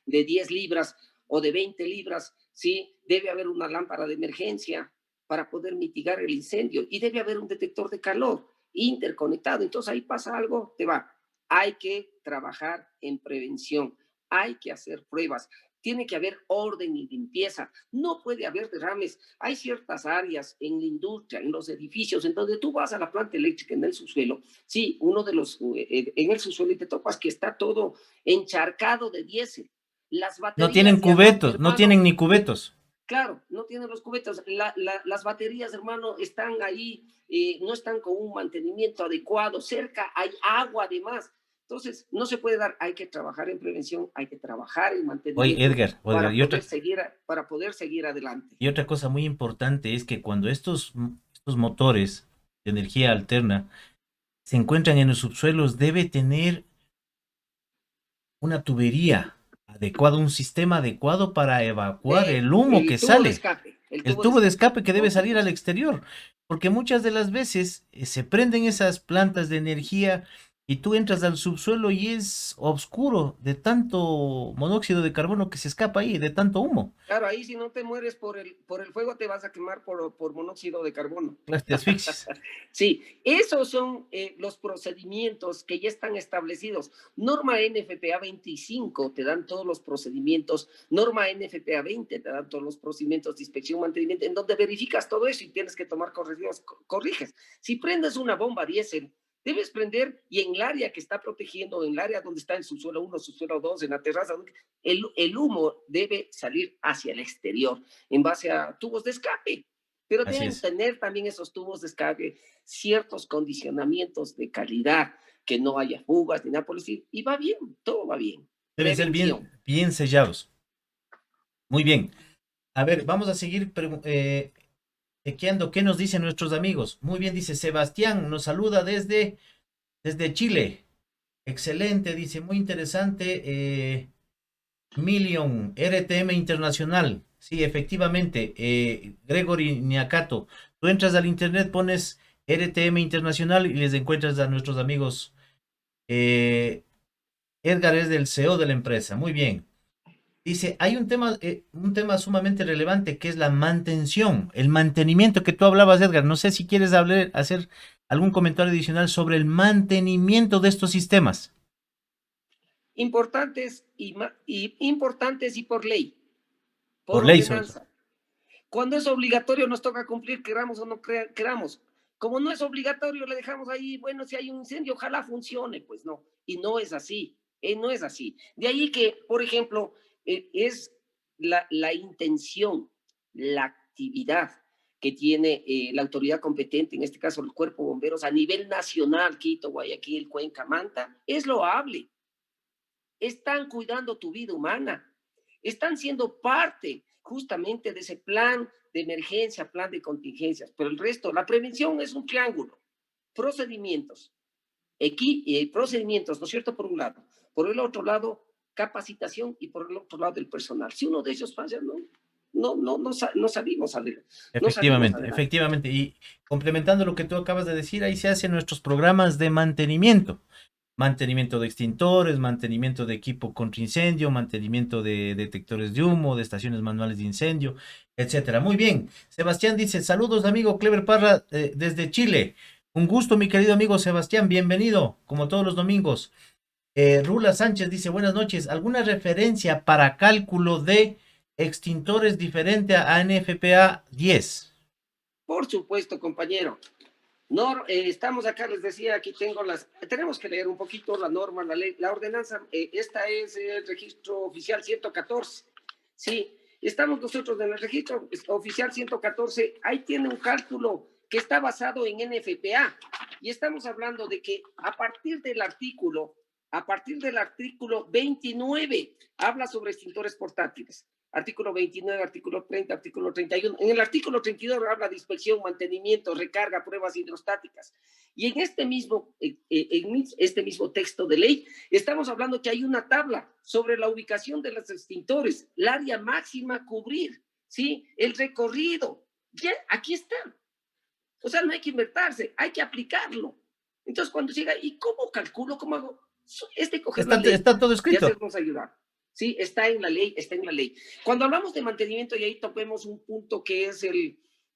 de 10 libras o de 20 libras, ¿sí? Debe haber una lámpara de emergencia para poder mitigar el incendio y debe haber un detector de calor interconectado. Entonces ahí pasa algo, te va. Hay que trabajar en prevención, hay que hacer pruebas, tiene que haber orden y limpieza, no puede haber derrames. Hay ciertas áreas en la industria, en los edificios, en donde tú vas a la planta eléctrica en el subsuelo, sí, en el subsuelo y te topas que está todo encharcado de diésel. Las No baterías tienen ya no, cubetos, no hermano, tienen ni cubetos. Claro, no tienen los cubetas. Las baterías, hermano, están ahí, no están con un mantenimiento adecuado. Cerca hay agua además. Entonces, no se puede dar. Hay que trabajar en prevención, hay que trabajar en Oye, mantenimiento Edgar, para poder seguir adelante. y otra cosa muy importante es que cuando estos motores de energía alterna se encuentran en los subsuelos, debe tener una tubería adecuada, un sistema adecuado para evacuar el humo que El tubo de sale, escape, el tubo de escape que debe por salir al supuesto. exterior, porque muchas de las veces se prenden esas plantas de energía y tú entras al subsuelo y es oscuro de tanto monóxido de carbono que se escapa ahí, de tanto humo. Claro, ahí si no te mueres por el fuego, te vas a quemar por monóxido de carbono. Claro, te asfixias. Sí, esos son los procedimientos que ya están establecidos. Norma NFPA 25 te dan todos los procedimientos, norma NFPA 20 te dan todos los procedimientos de inspección, mantenimiento, en donde verificas todo eso y tienes que tomar correctivos, corriges. Si prendes una bomba diésel, debes prender y en el área que está protegiendo, en el área donde está en subsuelo 1, subsuelo 2, en la terraza, el humo debe salir hacia el exterior en base a tubos de escape. Pero Así deben es. tener también esos tubos de escape ciertos condicionamientos de calidad, que no haya fugas ni nada por decir, y va bien, todo va bien. Deben ser Prevención. bien sellados. Muy bien. A ver, vamos a seguir chequeando qué nos dicen nuestros amigos. Muy bien, dice Sebastián, nos saluda desde Chile. Excelente, dice, muy interesante. Million, RTM Internacional. Sí, efectivamente, Gregory Niakato. Tú entras al internet, pones RTM Internacional y les encuentras a nuestros amigos. Edgar es del CEO de la empresa. Muy bien. Dice, hay un tema sumamente relevante que es la mantención, el mantenimiento que tú hablabas, Edgar. No sé si quieres hacer algún comentario adicional sobre el mantenimiento de estos sistemas. Importantes y por ley, por Por ley, sobre todo. ordenanza. Cuando es obligatorio nos toca cumplir, queramos o no queramos. Como no es obligatorio, le dejamos ahí, bueno, si hay un incendio, ojalá funcione, pues no. Y no es así, no es así. De ahí que, por ejemplo, es la intención, la actividad que tiene la autoridad competente, en este caso el Cuerpo de Bomberos, a nivel nacional, Quito, Guayaquil, Cuenca, Manta, es loable. Están cuidando tu vida humana, están siendo parte justamente de ese plan de emergencia, plan de contingencias, pero el resto, la prevención es un triángulo, procedimientos, procedimientos, ¿no es cierto? Por un lado, por el otro lado, capacitación y por el otro lado el personal. Si uno de ellos falla, no salimos adelante. No salimos Efectivamente, adelante. efectivamente. Y complementando lo que tú acabas de decir, ahí se hacen nuestros programas de mantenimiento. Mantenimiento de extintores, mantenimiento de equipo contra incendio, mantenimiento de detectores de humo, de estaciones manuales de incendio, etcétera. Muy bien. Sebastián dice, saludos amigo Clever Parra desde Chile. Un gusto, mi querido amigo Sebastián, bienvenido, como todos los domingos. Rula Sánchez dice, buenas noches. ¿Alguna referencia para cálculo de extintores diferente a NFPA 10? Por supuesto, compañero. No, estamos acá, les decía, aquí tengo tenemos que leer un poquito la norma, la ley, la ordenanza, esta es el registro oficial 114, sí, estamos nosotros en el registro oficial 114, ahí tiene un cálculo que está basado en NFPA, y estamos hablando de que a partir del artículo 29, habla sobre extintores portátiles. Artículo 29, artículo 30, artículo 31. En el artículo 32 habla de inspección, mantenimiento, recarga, pruebas hidrostáticas. Y en este mismo texto de ley estamos hablando que hay una tabla sobre la ubicación de los extintores, el área máxima a cubrir, ¿sí? El recorrido. Ya, aquí está. O sea, no hay que inventarse, hay que aplicarlo. Entonces, cuando llega, ¿y cómo calculo? ¿Cómo hago? Es de coger la ley Está todo y escrito. hacernos ayudar. Sí, está en la ley, está en la ley. Cuando hablamos de mantenimiento, y ahí topemos un punto que es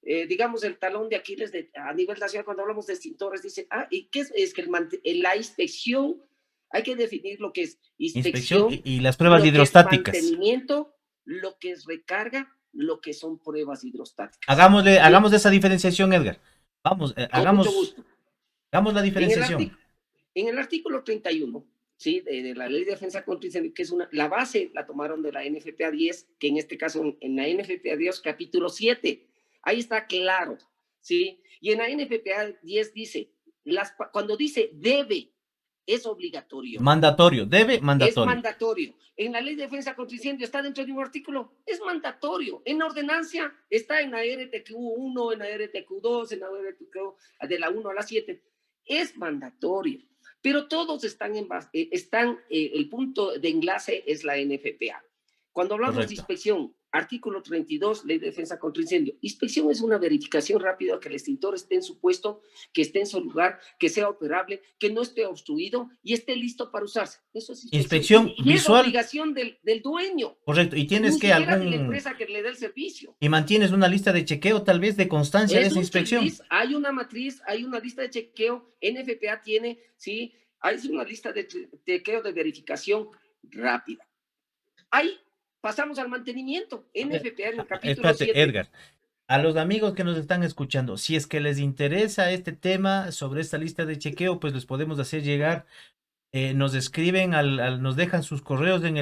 digamos, el talón de Aquiles a nivel nacional, cuando hablamos de extintores, dice, ¿y qué es que la inspección, hay que definir lo que es Inspección inspección, y las pruebas lo que es hidrostáticas. mantenimiento, lo que es recarga, lo que son pruebas hidrostáticas. Bien, Hagamos esa diferenciación, Edgar. Vamos, con mucho gusto. hagamos la En el, diferenciación. en el artículo 31 ¿sí? De la Ley de Defensa contra Incendios, que es la base la tomaron de la NFPA 10, que en este caso en la NFPA 10 capítulo 7, ahí está claro, ¿sí? Y en la NFPA 10 dice, cuando dice debe, es obligatorio. Mandatorio, debe, Es mandatorio. mandatorio. En la Ley de Defensa contra Incendio está dentro de un artículo, es mandatorio. En la ordenancia está en la RTQ1, en la RTQ2, en la RTQ de la 1 a la 7. Es mandatorio. Pero todos están el punto de enlace es la NFPA. Cuando hablamos de Correcto. inspección, artículo 32, Ley de Defensa contra Incendio. Inspección es una verificación rápida que el extintor esté en su puesto, que esté en su lugar, que sea operable, que no esté obstruido y esté listo para usarse. Eso es inspección. Inspección Y es visual. obligación del dueño. Correcto. Y tienes ni que siquiera de la empresa que le dé el servicio. Y mantienes una lista de chequeo, tal vez de constancia de esa inspección. Checklist, hay una matriz, hay una lista de chequeo. NFPA tiene, sí, hay una lista de chequeo de verificación rápida. Ahí pasamos al mantenimiento. NFPA en el capítulo 7. Edgar, a los amigos que nos están escuchando, si es que les interesa este tema sobre esta lista de chequeo, pues les podemos hacer llegar, nos escriben, nos dejan sus correos en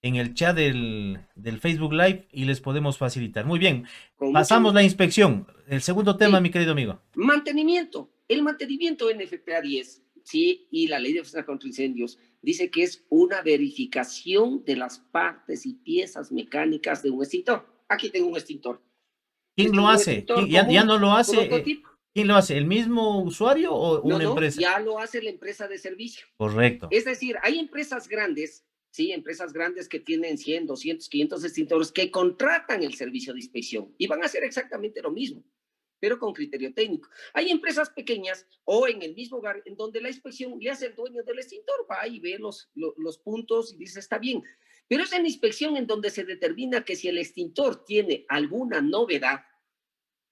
el chat del Facebook Live y les podemos facilitar. Muy bien, pasamos la inspección. El segundo tema, sí, mi querido amigo. Mantenimiento. El mantenimiento NFPA 10, sí, y la Ley de Defensa contra Incendios dice que es una verificación de las partes y piezas mecánicas de un extintor. Aquí tengo un extintor. ¿Quién lo hace? ¿Ya no lo hace? ¿Quién lo hace? ¿El mismo usuario o una empresa? Ya lo hace la empresa de servicio. Correcto. Es decir, hay empresas grandes, sí, empresas grandes que tienen 100, 200, 500 extintores que contratan el servicio de inspección y van a hacer exactamente lo mismo, pero con criterio técnico. Hay empresas pequeñas o en el mismo hogar en donde la inspección le hace el dueño del extintor, va y ve los puntos y dice está bien. Pero es en la inspección en donde se determina que si el extintor tiene alguna novedad,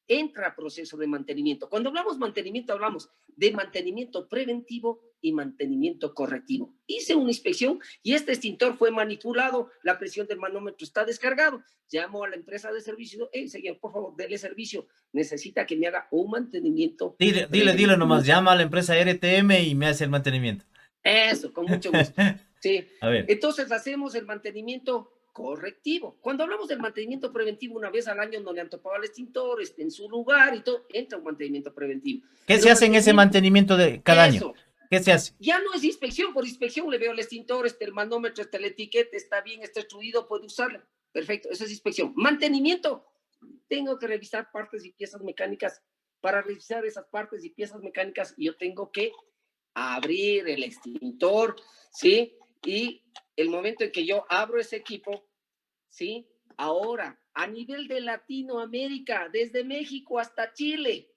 entra a proceso de mantenimiento. Cuando hablamos mantenimiento, hablamos de mantenimiento preventivo y mantenimiento correctivo. Hice una inspección y este extintor fue manipulado, la presión del manómetro está descargado. Llamo a la empresa de servicio, señor, por favor, dele servicio. Necesita que me haga un mantenimiento. Dile nomás, llama a la empresa RTM y me hace el mantenimiento. Eso, con mucho gusto. Sí. A ver. Entonces hacemos el mantenimiento correctivo. Cuando hablamos del mantenimiento preventivo, una vez al año no le han topado al extintor, esté en su lugar y todo, entra un mantenimiento preventivo. ¿Qué se hace en ese mantenimiento de cada año? ¿Qué se hace? Ya no es inspección, por inspección le veo el extintor, el manómetro, la etiqueta, está bien, está extruido, puede usarlo. Perfecto, eso es inspección. Mantenimiento, tengo que revisar partes y piezas mecánicas. Para revisar esas partes y piezas mecánicas, yo tengo que abrir el extintor, ¿sí? Y el momento en que yo abro ese equipo, ¿sí? Ahora, a nivel de Latinoamérica, desde México hasta Chile,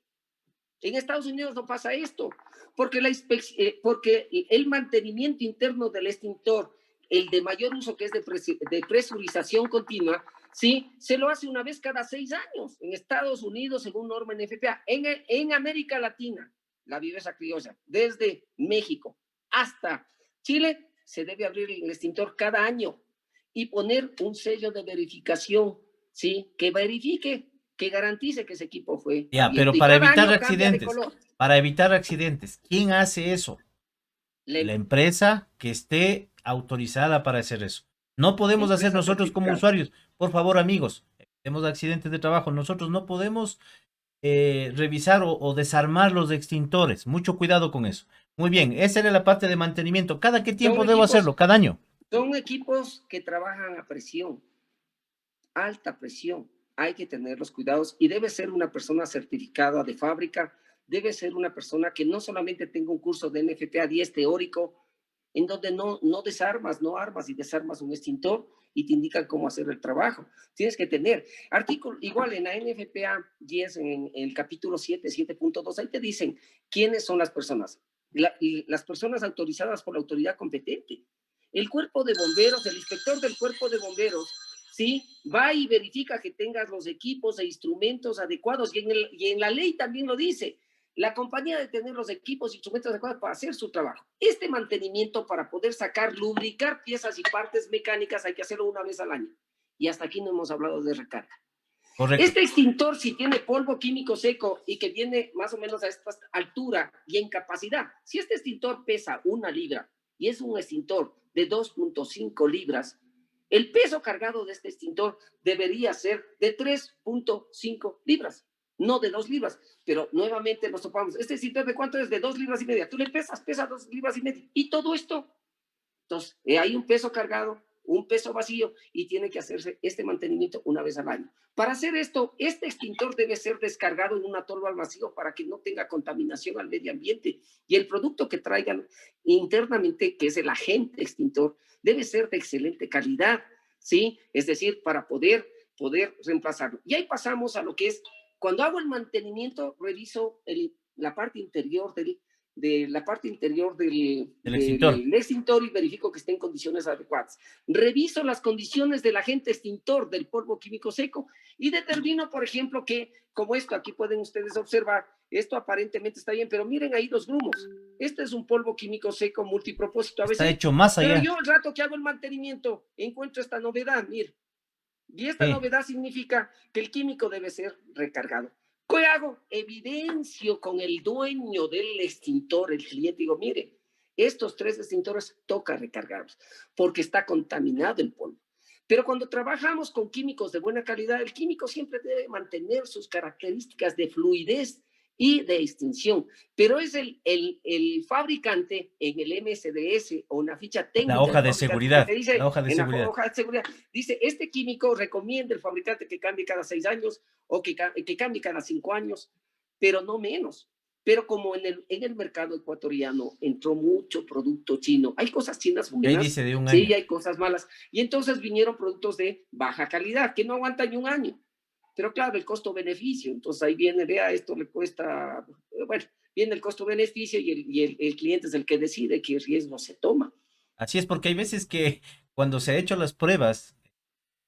en Estados Unidos no pasa esto, porque el mantenimiento interno del extintor, el de mayor uso que es de presurización continua, ¿sí? Se lo hace una vez cada 6 años en Estados Unidos según norma NFPA. En América Latina, la viveza criolla, desde México hasta Chile, se debe abrir el extintor cada año y poner un sello de verificación, ¿sí? Que verifique, que garantice que ese equipo fue ya, pero para evitar accidentes, ¿quién hace eso? La empresa que esté autorizada para hacer eso. No podemos hacer nosotros como usuarios. Por favor, amigos, tenemos accidentes de trabajo. Nosotros no podemos revisar o desarmar los extintores. Mucho cuidado con eso. Muy bien, esa era la parte de mantenimiento. ¿Cada qué tiempo debo hacerlo? ¿Cada año? Son equipos que trabajan a presión, alta presión. Hay que tener los cuidados y debe ser una persona certificada de fábrica, debe ser una persona que no solamente tenga un curso de NFPA 10 teórico, en donde no desarmas, no armas y desarmas un extintor y te indican cómo hacer el trabajo. Tienes que tener artículo, igual en la NFPA 10, en el capítulo 7, 7.2, ahí te dicen quiénes son las personas. Las personas autorizadas por la autoridad competente. El cuerpo de bomberos, el inspector del cuerpo de bomberos, ¿sí? Va y verifica que tengas los equipos e instrumentos adecuados y en la ley también lo dice. La compañía debe tener los equipos e instrumentos adecuados para hacer su trabajo. Este mantenimiento para poder lubricar piezas y partes mecánicas hay que hacerlo una vez al año. Y hasta aquí no hemos hablado de recarga. Correcto. Este extintor, si tiene polvo químico seco y que viene más o menos a esta altura y en capacidad, si este extintor pesa 1 libra y es un extintor de 2.5 libras, el peso cargado de este extintor debería ser de 3.5 libras, no de 2 libras. Pero nuevamente nos topamos. Este extintor, ¿de cuánto es? De 2 libras y media. Tú le pesa 2 libras y media. Y todo esto, entonces, hay un peso cargado, un peso vacío, y tiene que hacerse este mantenimiento una vez al año. Para hacer esto, este extintor debe ser descargado en una tolva al vacío para que no tenga contaminación al medio ambiente. Y el producto que traigan internamente, que es el agente extintor, debe ser de excelente calidad, ¿sí? Es decir, para poder reemplazarlo. Y ahí pasamos a lo que es, cuando hago el mantenimiento, reviso la parte interior El extintor. del extintor y verifico que esté en condiciones adecuadas. Reviso las condiciones del agente extintor del polvo químico seco y determino, por ejemplo, que, como esto, aquí pueden ustedes observar, esto aparentemente está bien, pero miren ahí los grumos. Este es un polvo químico seco multipropósito Está ABC, hecho más pero allá. yo el rato que hago el mantenimiento encuentro esta novedad, miren. Y esta novedad significa que el químico debe ser recargado. ¿Qué hago? Evidencio con el dueño del extintor, el cliente, digo, mire, estos 3 extintores toca recargarlos porque está contaminado el polvo. Pero cuando trabajamos con químicos de buena calidad, el químico siempre debe mantener sus características de fluidez y de extinción, pero es el fabricante en el MSDS o una ficha técnica. La hoja de seguridad. Dice, La hoja de en seguridad. la hoja de seguridad dice, este químico recomienda el fabricante que cambie cada 6 años o que cambie cada 5 años, pero no menos. Pero como en el mercado ecuatoriano entró mucho producto chino, hay cosas chinas buenas, y ahí dice de un sí, año. y hay cosas malas, y entonces vinieron productos de baja calidad que no aguantan ni un año. Pero claro, el costo-beneficio, entonces ahí viene, vea, esto le cuesta, bueno, viene el costo-beneficio y el cliente es el que decide qué riesgo se toma. Así es, porque hay veces que cuando se ha hecho las pruebas,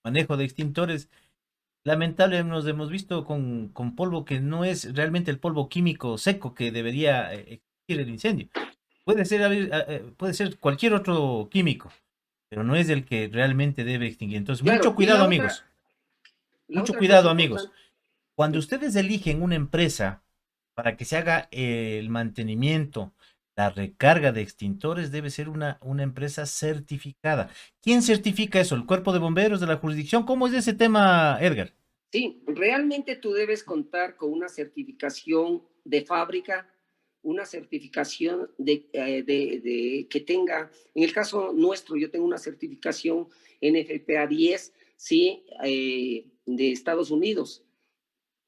manejo de extintores, lamentablemente nos hemos visto con polvo que no es realmente el polvo químico seco que debería extinguir el incendio. Puede ser cualquier otro químico, pero no es el que realmente debe extinguir. Entonces, Claro, mucho y cuidado, amigos. la Mucho otra cosa cuidado, amigos. importante, Cuando ustedes eligen una empresa para que se haga el mantenimiento, la recarga de extintores, debe ser una empresa certificada. ¿Quién certifica eso? ¿El cuerpo de bomberos de la jurisdicción? ¿Cómo es ese tema, Edgar? sí, realmente tú debes contar con una certificación de fábrica, una certificación que tenga, en el caso nuestro, yo tengo una certificación NFPA 10, ¿sí? De Estados Unidos.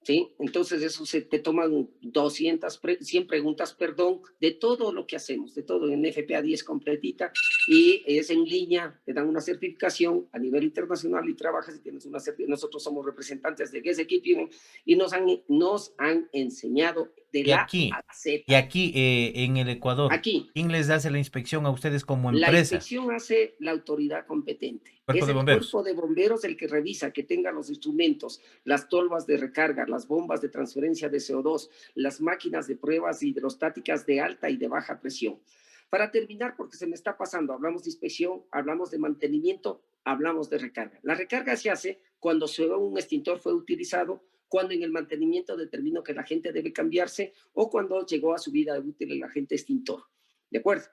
¿Sí? Entonces eso te toman 100 preguntas, perdón, de todo lo que hacemos, de todo en FPA 10 completita, y es en línea, te dan una certificación a nivel internacional y trabajas y tienes una certificación. Nosotros somos representantes de Guess Keeping y nos han enseñado de Y la aquí, A a Z. y aquí en el Ecuador, Aquí, ¿quién les hace la inspección a ustedes como la empresa? inspección hace la autoridad competente. Cuerpo Es de el bomberos. cuerpo de bomberos el que revisa que tenga los instrumentos, las tolvas de recarga, las bombas de transferencia de CO2, las máquinas de pruebas hidrostáticas de alta y de baja presión. Para terminar, porque se me está pasando, hablamos de inspección, hablamos de mantenimiento, hablamos de recarga. La recarga se hace cuando un extintor fue utilizado, cuando en el mantenimiento determino que la gente debe cambiarse o cuando llegó a su vida útil el agente extintor. ¿De acuerdo?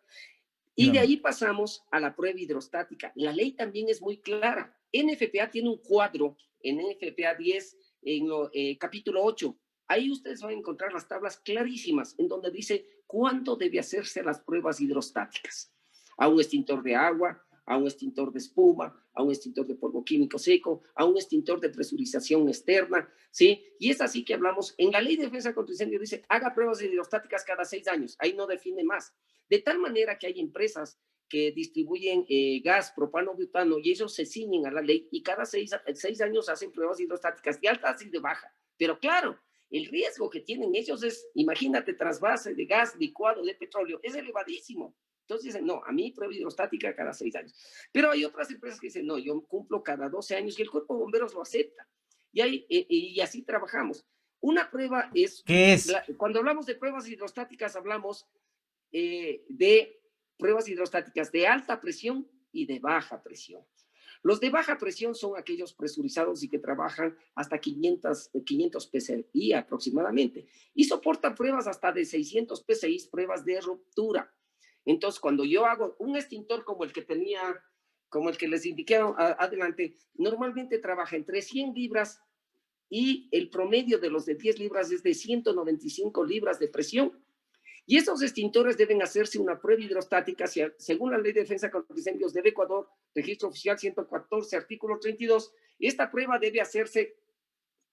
Y de ahí pasamos a la prueba hidrostática. La ley también es muy clara. NFPA tiene un cuadro en NFPA 10, en capítulo 8. Ahí ustedes van a encontrar las tablas clarísimas en donde dice cuándo debe hacerse las pruebas hidrostáticas. A un extintor de agua, a un extintor de espuma, a un extintor de polvo químico seco, a un extintor de presurización externa, ¿sí? Y es así que hablamos, en la ley de defensa contra incendio dice, haga pruebas hidrostáticas cada 6 años, ahí no define más. De tal manera que hay empresas que distribuyen gas, propano, butano, y ellos se ciñen a la ley y cada 6 años hacen pruebas hidrostáticas de alta y de baja. Pero claro, el riesgo que tienen ellos es, imagínate, trasvase de gas licuado de petróleo, es elevadísimo. Entonces dicen, no, a mí prueba hidrostática cada 6 años. Pero hay otras empresas que dicen, no, yo cumplo cada 12 años y el cuerpo de bomberos lo acepta. Y así trabajamos. Una prueba es, ¿qué es? cuando hablamos de pruebas hidrostáticas, hablamos de pruebas hidrostáticas de alta presión y de baja presión. Los de baja presión son aquellos presurizados y que trabajan hasta 500 PSI aproximadamente y soportan pruebas hasta de 600 PSI, pruebas de ruptura. Entonces, cuando yo hago un extintor como el que tenía, como el que les indiqué adelante, normalmente trabaja entre 100 libras y el promedio de los de 10 libras es de 195 libras de presión. Y esos extintores deben hacerse una prueba hidrostática según la Ley de Defensa contra Incendios del Ecuador, registro oficial 114, artículo 32. Esta prueba debe hacerse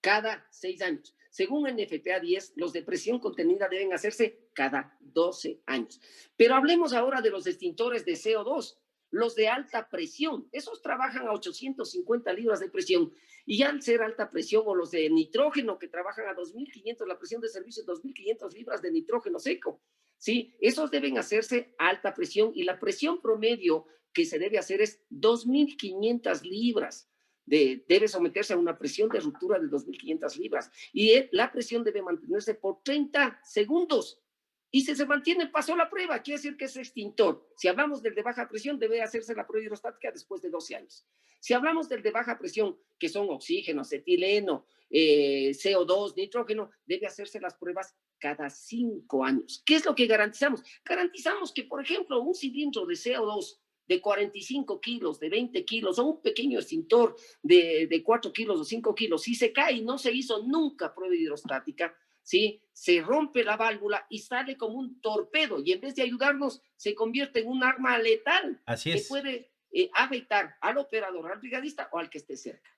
cada 6 años. Según NFPA 10, los de presión contenida deben hacerse cada 12 años. Pero hablemos ahora de los extintores de CO2, los de alta presión. Esos trabajan a 850 libras de presión. Y al ser alta presión, o los de nitrógeno que trabajan a 2.500, la presión de servicio es 2.500 libras de nitrógeno seco. ¿Sí? Esos deben hacerse a alta presión y la presión promedio que se debe hacer es 2.500 libras. Debe someterse a una presión de ruptura de 2.500 libras y la presión debe mantenerse por 30 segundos. Y si se mantiene, pasó la prueba, quiere decir que es extintor. Si hablamos del de baja presión, debe hacerse la prueba hidrostática después de 12 años. Si hablamos del de baja presión, que son oxígeno, acetileno, CO2, nitrógeno, debe hacerse las pruebas cada 5 años. ¿Qué es lo que garantizamos? Garantizamos que, por ejemplo, un cilindro de CO2 de 45 kilos, de 20 kilos, o un pequeño extintor de 4 kilos o 5 kilos, si se cae y no se hizo nunca prueba hidrostática, ¿sí? Se rompe la válvula y sale como un torpedo y en vez de ayudarnos se convierte en un arma letal. Así que es. puede afectar al operador, al brigadista o al que esté cerca.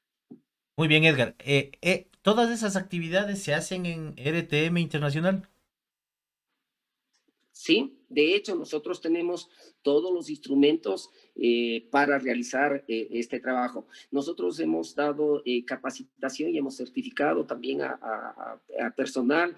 Muy bien, Edgar. ¿Todas esas actividades se hacen en RTM Internacional? Sí, de hecho nosotros tenemos todos los instrumentos para realizar este trabajo. Nosotros hemos dado capacitación y hemos certificado también a personal,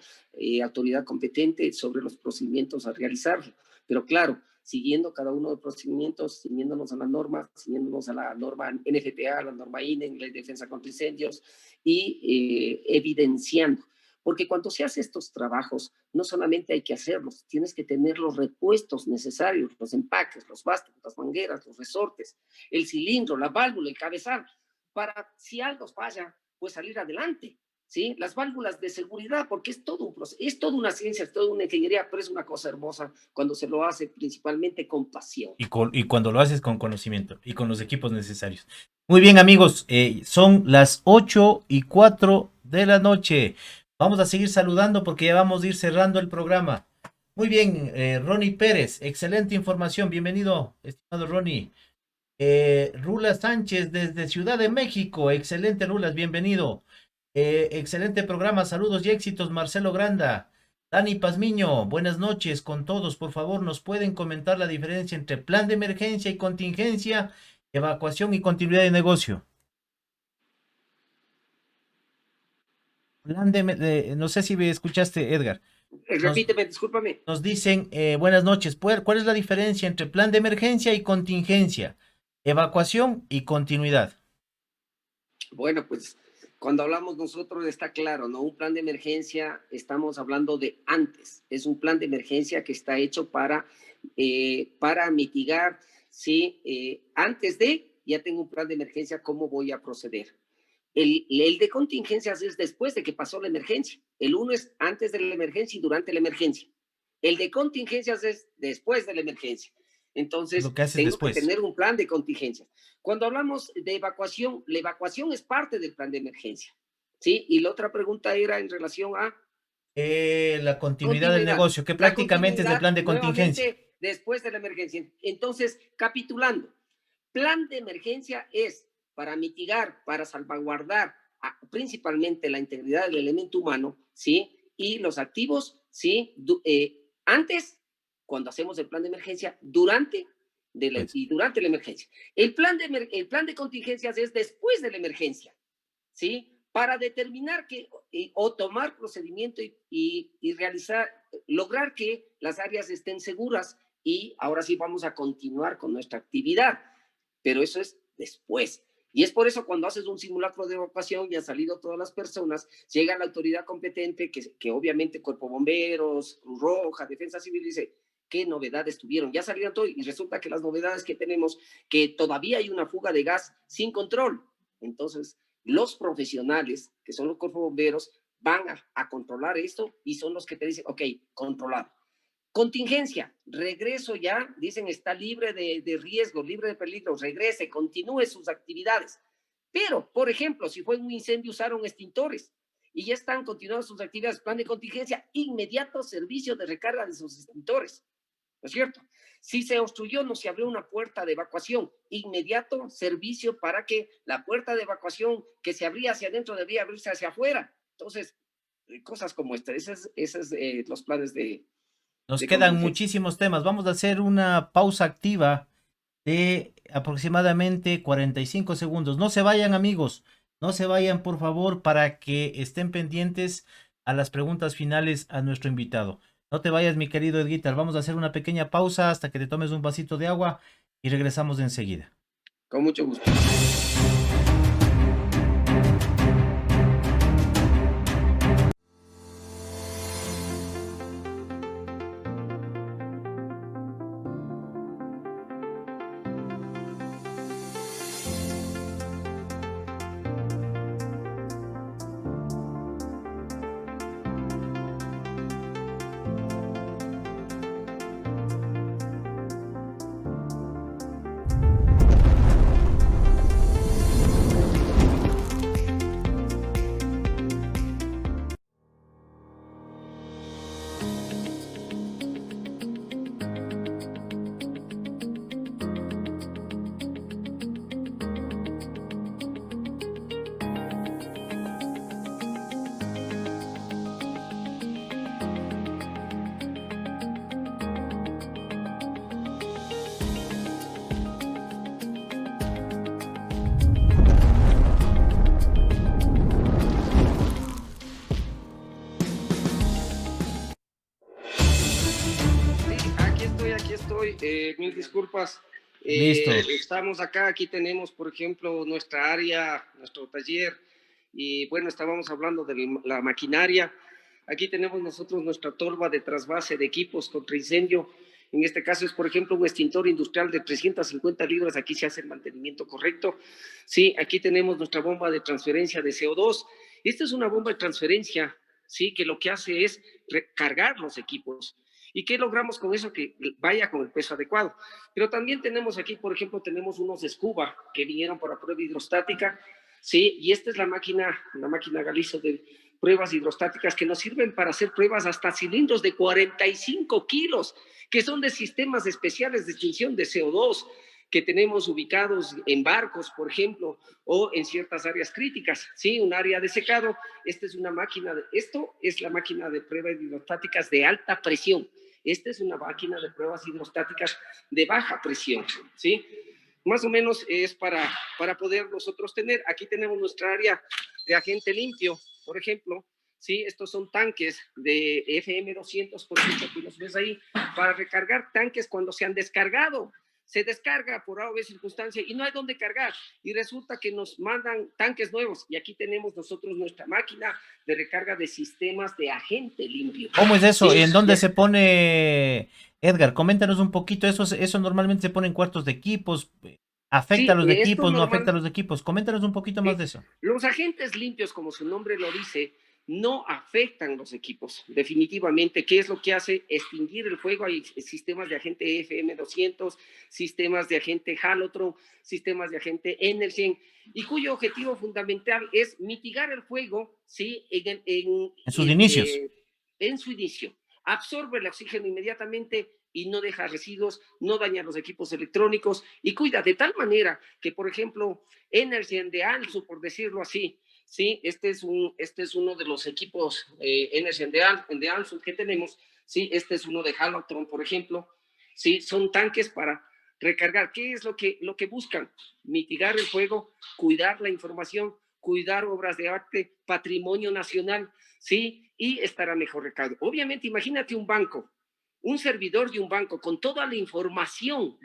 autoridad competente sobre los procedimientos a realizar. Pero claro, siguiendo cada uno de los procedimientos, ciñéndonos a la norma, ciñéndonos a la norma NFPA, a la norma INE, Ley de Defensa contra Incendios, y evidenciando. Porque cuando se hace estos trabajos, no solamente hay que hacerlos, tienes que tener los repuestos necesarios, los empaques, los bastos, las mangueras, los resortes, el cilindro, la válvula, el cabezal, para si algo falla, pues salir adelante. ¿Sí? Las válvulas de seguridad, porque es todo un proceso, es toda una ciencia, es toda una ingeniería, pero es una cosa hermosa cuando se lo hace principalmente con pasión. Y cuando lo haces con conocimiento y con los equipos necesarios. Muy bien, amigos, son las 8:04 de la noche. Vamos a seguir saludando porque ya vamos a ir cerrando el programa. Muy bien, Ronnie Pérez, excelente información. Bienvenido, estimado Ronnie. Rula Sánchez desde Ciudad de México. Excelente, Rulas, bienvenido. Excelente programa, saludos y éxitos, Marcelo Granda. Dani Pazmiño, buenas noches con todos. Por favor, ¿nos pueden comentar la diferencia entre plan de emergencia y contingencia, evacuación y continuidad de negocio? No sé si me escuchaste, Edgar. Nos, Repíteme, discúlpame. nos dicen, buenas noches, ¿cuál es la diferencia entre plan de emergencia y contingencia, evacuación y continuidad? Bueno, pues cuando hablamos nosotros está claro, ¿no? Un plan de emergencia, estamos hablando de antes. Es un plan de emergencia que está hecho para mitigar, ¿sí? Antes de, ya tengo un plan de emergencia, ¿cómo voy a proceder? El de contingencias es después de que pasó la emergencia. El uno es antes de la emergencia y durante la emergencia. El de contingencias es después de la emergencia. Entonces, Lo que haces tengo que después. tener un plan de contingencias. Cuando hablamos de evacuación, la evacuación es parte del plan de emergencia. ¿Sí? Y la otra pregunta era en relación a La continuidad del continuidad. negocio, que La prácticamente es el continuidad, plan de contingencia. nuevamente, después de la emergencia. Entonces, capitulando, plan de emergencia es para mitigar, para salvaguardar principalmente la integridad del elemento humano, ¿sí? Y los activos, ¿sí? Antes, cuando hacemos el plan de emergencia, Pues, y durante la emergencia. El plan de contingencias es después de la emergencia, ¿sí? Para determinar o tomar procedimiento y realizar, lograr que las áreas estén seguras y ahora sí vamos a continuar con nuestra actividad. Pero eso es después. Y es por eso cuando haces un simulacro de evacuación y han salido todas las personas, llega la autoridad competente, que obviamente Cuerpo Bomberos, Cruz Roja, Defensa Civil, dice, ¿qué novedades tuvieron? Ya salieron todo y resulta que las novedades que tenemos, que todavía hay una fuga de gas sin control. Entonces, los profesionales, que son los Cuerpos Bomberos, van a controlar esto y son los que te dicen, ok, controlado. Contingencia, regreso ya, dicen está libre de riesgo, libre de peligro, regrese, continúe sus actividades. Pero, por ejemplo, si fue un incendio, usaron extintores y ya están continuando sus actividades, plan de contingencia, inmediato servicio de recarga de sus extintores, ¿no es cierto? Si se obstruyó, no se abrió una puerta de evacuación, inmediato servicio para que la puerta de evacuación que se abría hacia adentro debía abrirse hacia afuera. Entonces, cosas como esta, esos los planes Nos de quedan contingencia. muchísimos temas. Vamos a hacer una pausa activa de aproximadamente 45 segundos. No se vayan, amigos. No se vayan, por favor, para que estén pendientes a las preguntas finales a nuestro invitado. No te vayas, mi querido Edguitar. Vamos a hacer una pequeña pausa hasta que te tomes un vasito de agua y regresamos enseguida. Con mucho gusto. Sí, aquí estoy. Mil disculpas. Listo. Estamos acá, aquí tenemos, por ejemplo, nuestra área, nuestro taller, y bueno, estábamos hablando de la maquinaria. Aquí tenemos nosotros nuestra torba de trasvase de equipos contra incendio. En este caso es, por ejemplo, un extintor industrial de 350 libras. Aquí se hace el mantenimiento correcto. Sí, aquí tenemos nuestra bomba de transferencia de CO2. Esta es una bomba de transferencia, sí, que lo que hace es recargar los equipos. ¿Y qué logramos con eso? Que vaya con el peso adecuado. Pero también tenemos aquí, por ejemplo, tenemos unos Scuba que vinieron para prueba hidrostática, ¿sí? Y esta es la máquina Galizo de pruebas hidrostáticas que nos sirven para hacer pruebas hasta cilindros de 45 kilos, que son de sistemas especiales de extinción de CO2 que tenemos ubicados en barcos, por ejemplo, o en ciertas áreas críticas, ¿sí? Un área de secado. Esta es una máquina, esto es la máquina de pruebas hidrostáticas de alta presión. Esta es una máquina de pruebas hidrostáticas de baja presión, ¿sí? Más o menos es para poder nosotros tener. Aquí tenemos nuestra área de agente limpio, por ejemplo, ¿sí? Estos son tanques de FM200, por ejemplo, que los ves ahí, para recargar tanques cuando se han descargado. Se descarga por A o B circunstancia y no hay dónde cargar. Y resulta que nos mandan tanques nuevos. Y aquí tenemos nosotros nuestra máquina de recarga de sistemas de agente limpio. ¿Cómo es eso? Sí, ¿En dónde se pone, Edgar? Coméntanos un poquito. Eso normalmente se pone en cuartos de equipos. ¿Afecta a sí, los esto equipos? ¿No afecta a normal. los equipos? Coméntanos un poquito más de eso. Los agentes limpios, como su nombre lo dice, no afectan los equipos, definitivamente. ¿Qué es lo que hace? Extinguir el fuego. Hay sistemas de agente FM200, sistemas de agente Halotron, sistemas de agente Energen, y cuyo objetivo fundamental es mitigar el fuego, ¿sí? En sus inicios. En su inicio. Absorbe el oxígeno inmediatamente y no deja residuos, no daña los equipos electrónicos y cuida de tal manera que, por ejemplo, Energen de Ansu, por decirlo así, ¿sí? Este es uno de los equipos Energen de Ansu que tenemos, ¿sí? Este es uno de Halotron, por ejemplo, ¿sí? Son tanques para recargar. ¿Qué es lo que buscan? Mitigar el fuego, cuidar la información, cuidar obras de arte, patrimonio nacional, ¿sí? Y estará mejor recaudo. Obviamente, imagínate un banco, un servidor de un banco con toda la información,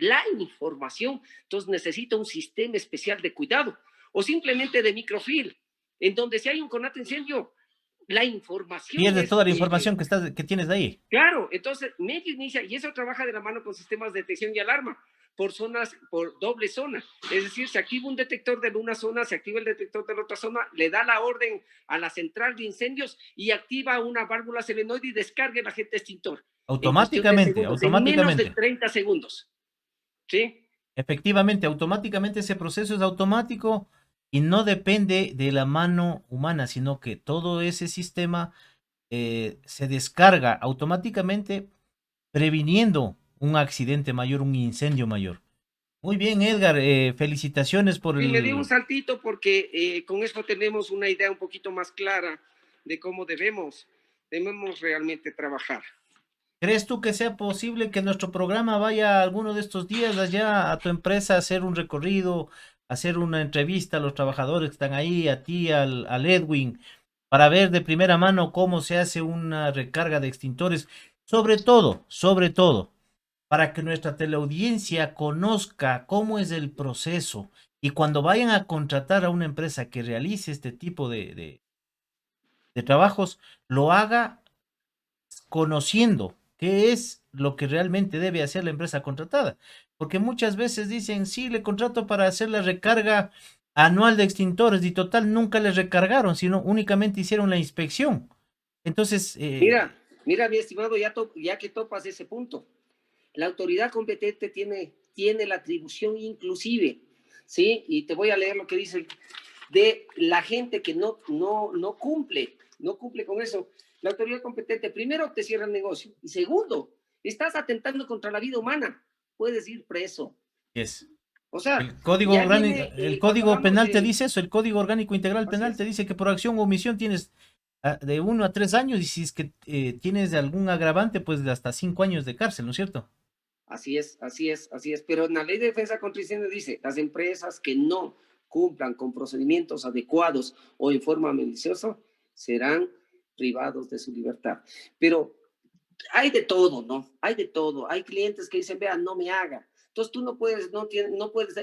entonces necesita un sistema especial de cuidado o simplemente de microfilm, en donde si hay un conato incendio, la información Pierdes es, toda la información que tienes de ahí. claro, entonces medio inicia, y eso trabaja de la mano con sistemas de detección y alarma, por zonas, por doble zona. Es decir, se activa un detector de una zona, se activa el detector de la otra zona, le da la orden a la central de incendios y activa una válvula selenoide y descarga el agente extintor. en cuestión de Automáticamente, segundos, en menos de automáticamente. 30 segundos. ¿Sí? Efectivamente, automáticamente ese proceso es automático y no depende de la mano humana, sino que todo ese sistema se descarga automáticamente previniendo un accidente mayor, un incendio mayor. Muy bien, Edgar, felicitaciones por Sí, me dio un el... saltito porque con esto tenemos una idea un poquito más clara de cómo debemos realmente trabajar. ¿Crees tú que sea posible que nuestro programa vaya alguno de estos días allá a tu empresa a hacer un recorrido, a hacer una entrevista a los trabajadores que están ahí, a ti, al Edwin, para ver de primera mano cómo se hace una recarga de extintores? Sobre todo, para que nuestra teleaudiencia conozca cómo es el proceso y cuando vayan a contratar a una empresa que realice este tipo de trabajos, lo haga conociendo qué es lo que realmente debe hacer la empresa contratada. Porque muchas veces dicen, sí, le contrato para hacer la recarga anual de extintores y total nunca les recargaron, sino únicamente hicieron la inspección. Entonces, Mira, mi estimado, ya que topas ese punto, la autoridad competente tiene la atribución inclusive, ¿sí? Y te voy a leer lo que dice de la gente que no cumple con eso. La autoridad competente, primero, te cierra el negocio. Y segundo, estás atentando contra la vida humana. Puedes ir preso. es O sea, el código ya orgánico, viene, el cuando código hablamos penal te de... dice eso, el código orgánico integral Así penal te es. dice que por acción o omisión tienes de 1 a 3 años y si es que tienes algún agravante, pues de hasta 5 años de cárcel, ¿no es cierto? Así es. Pero en la ley de defensa contra incendios dice, las empresas que no cumplan con procedimientos adecuados o en forma maliciosa serán privados de su libertad. Pero hay de todo, ¿no? Hay de todo. Hay clientes que dicen, vean, no me haga. Entonces tú no puedes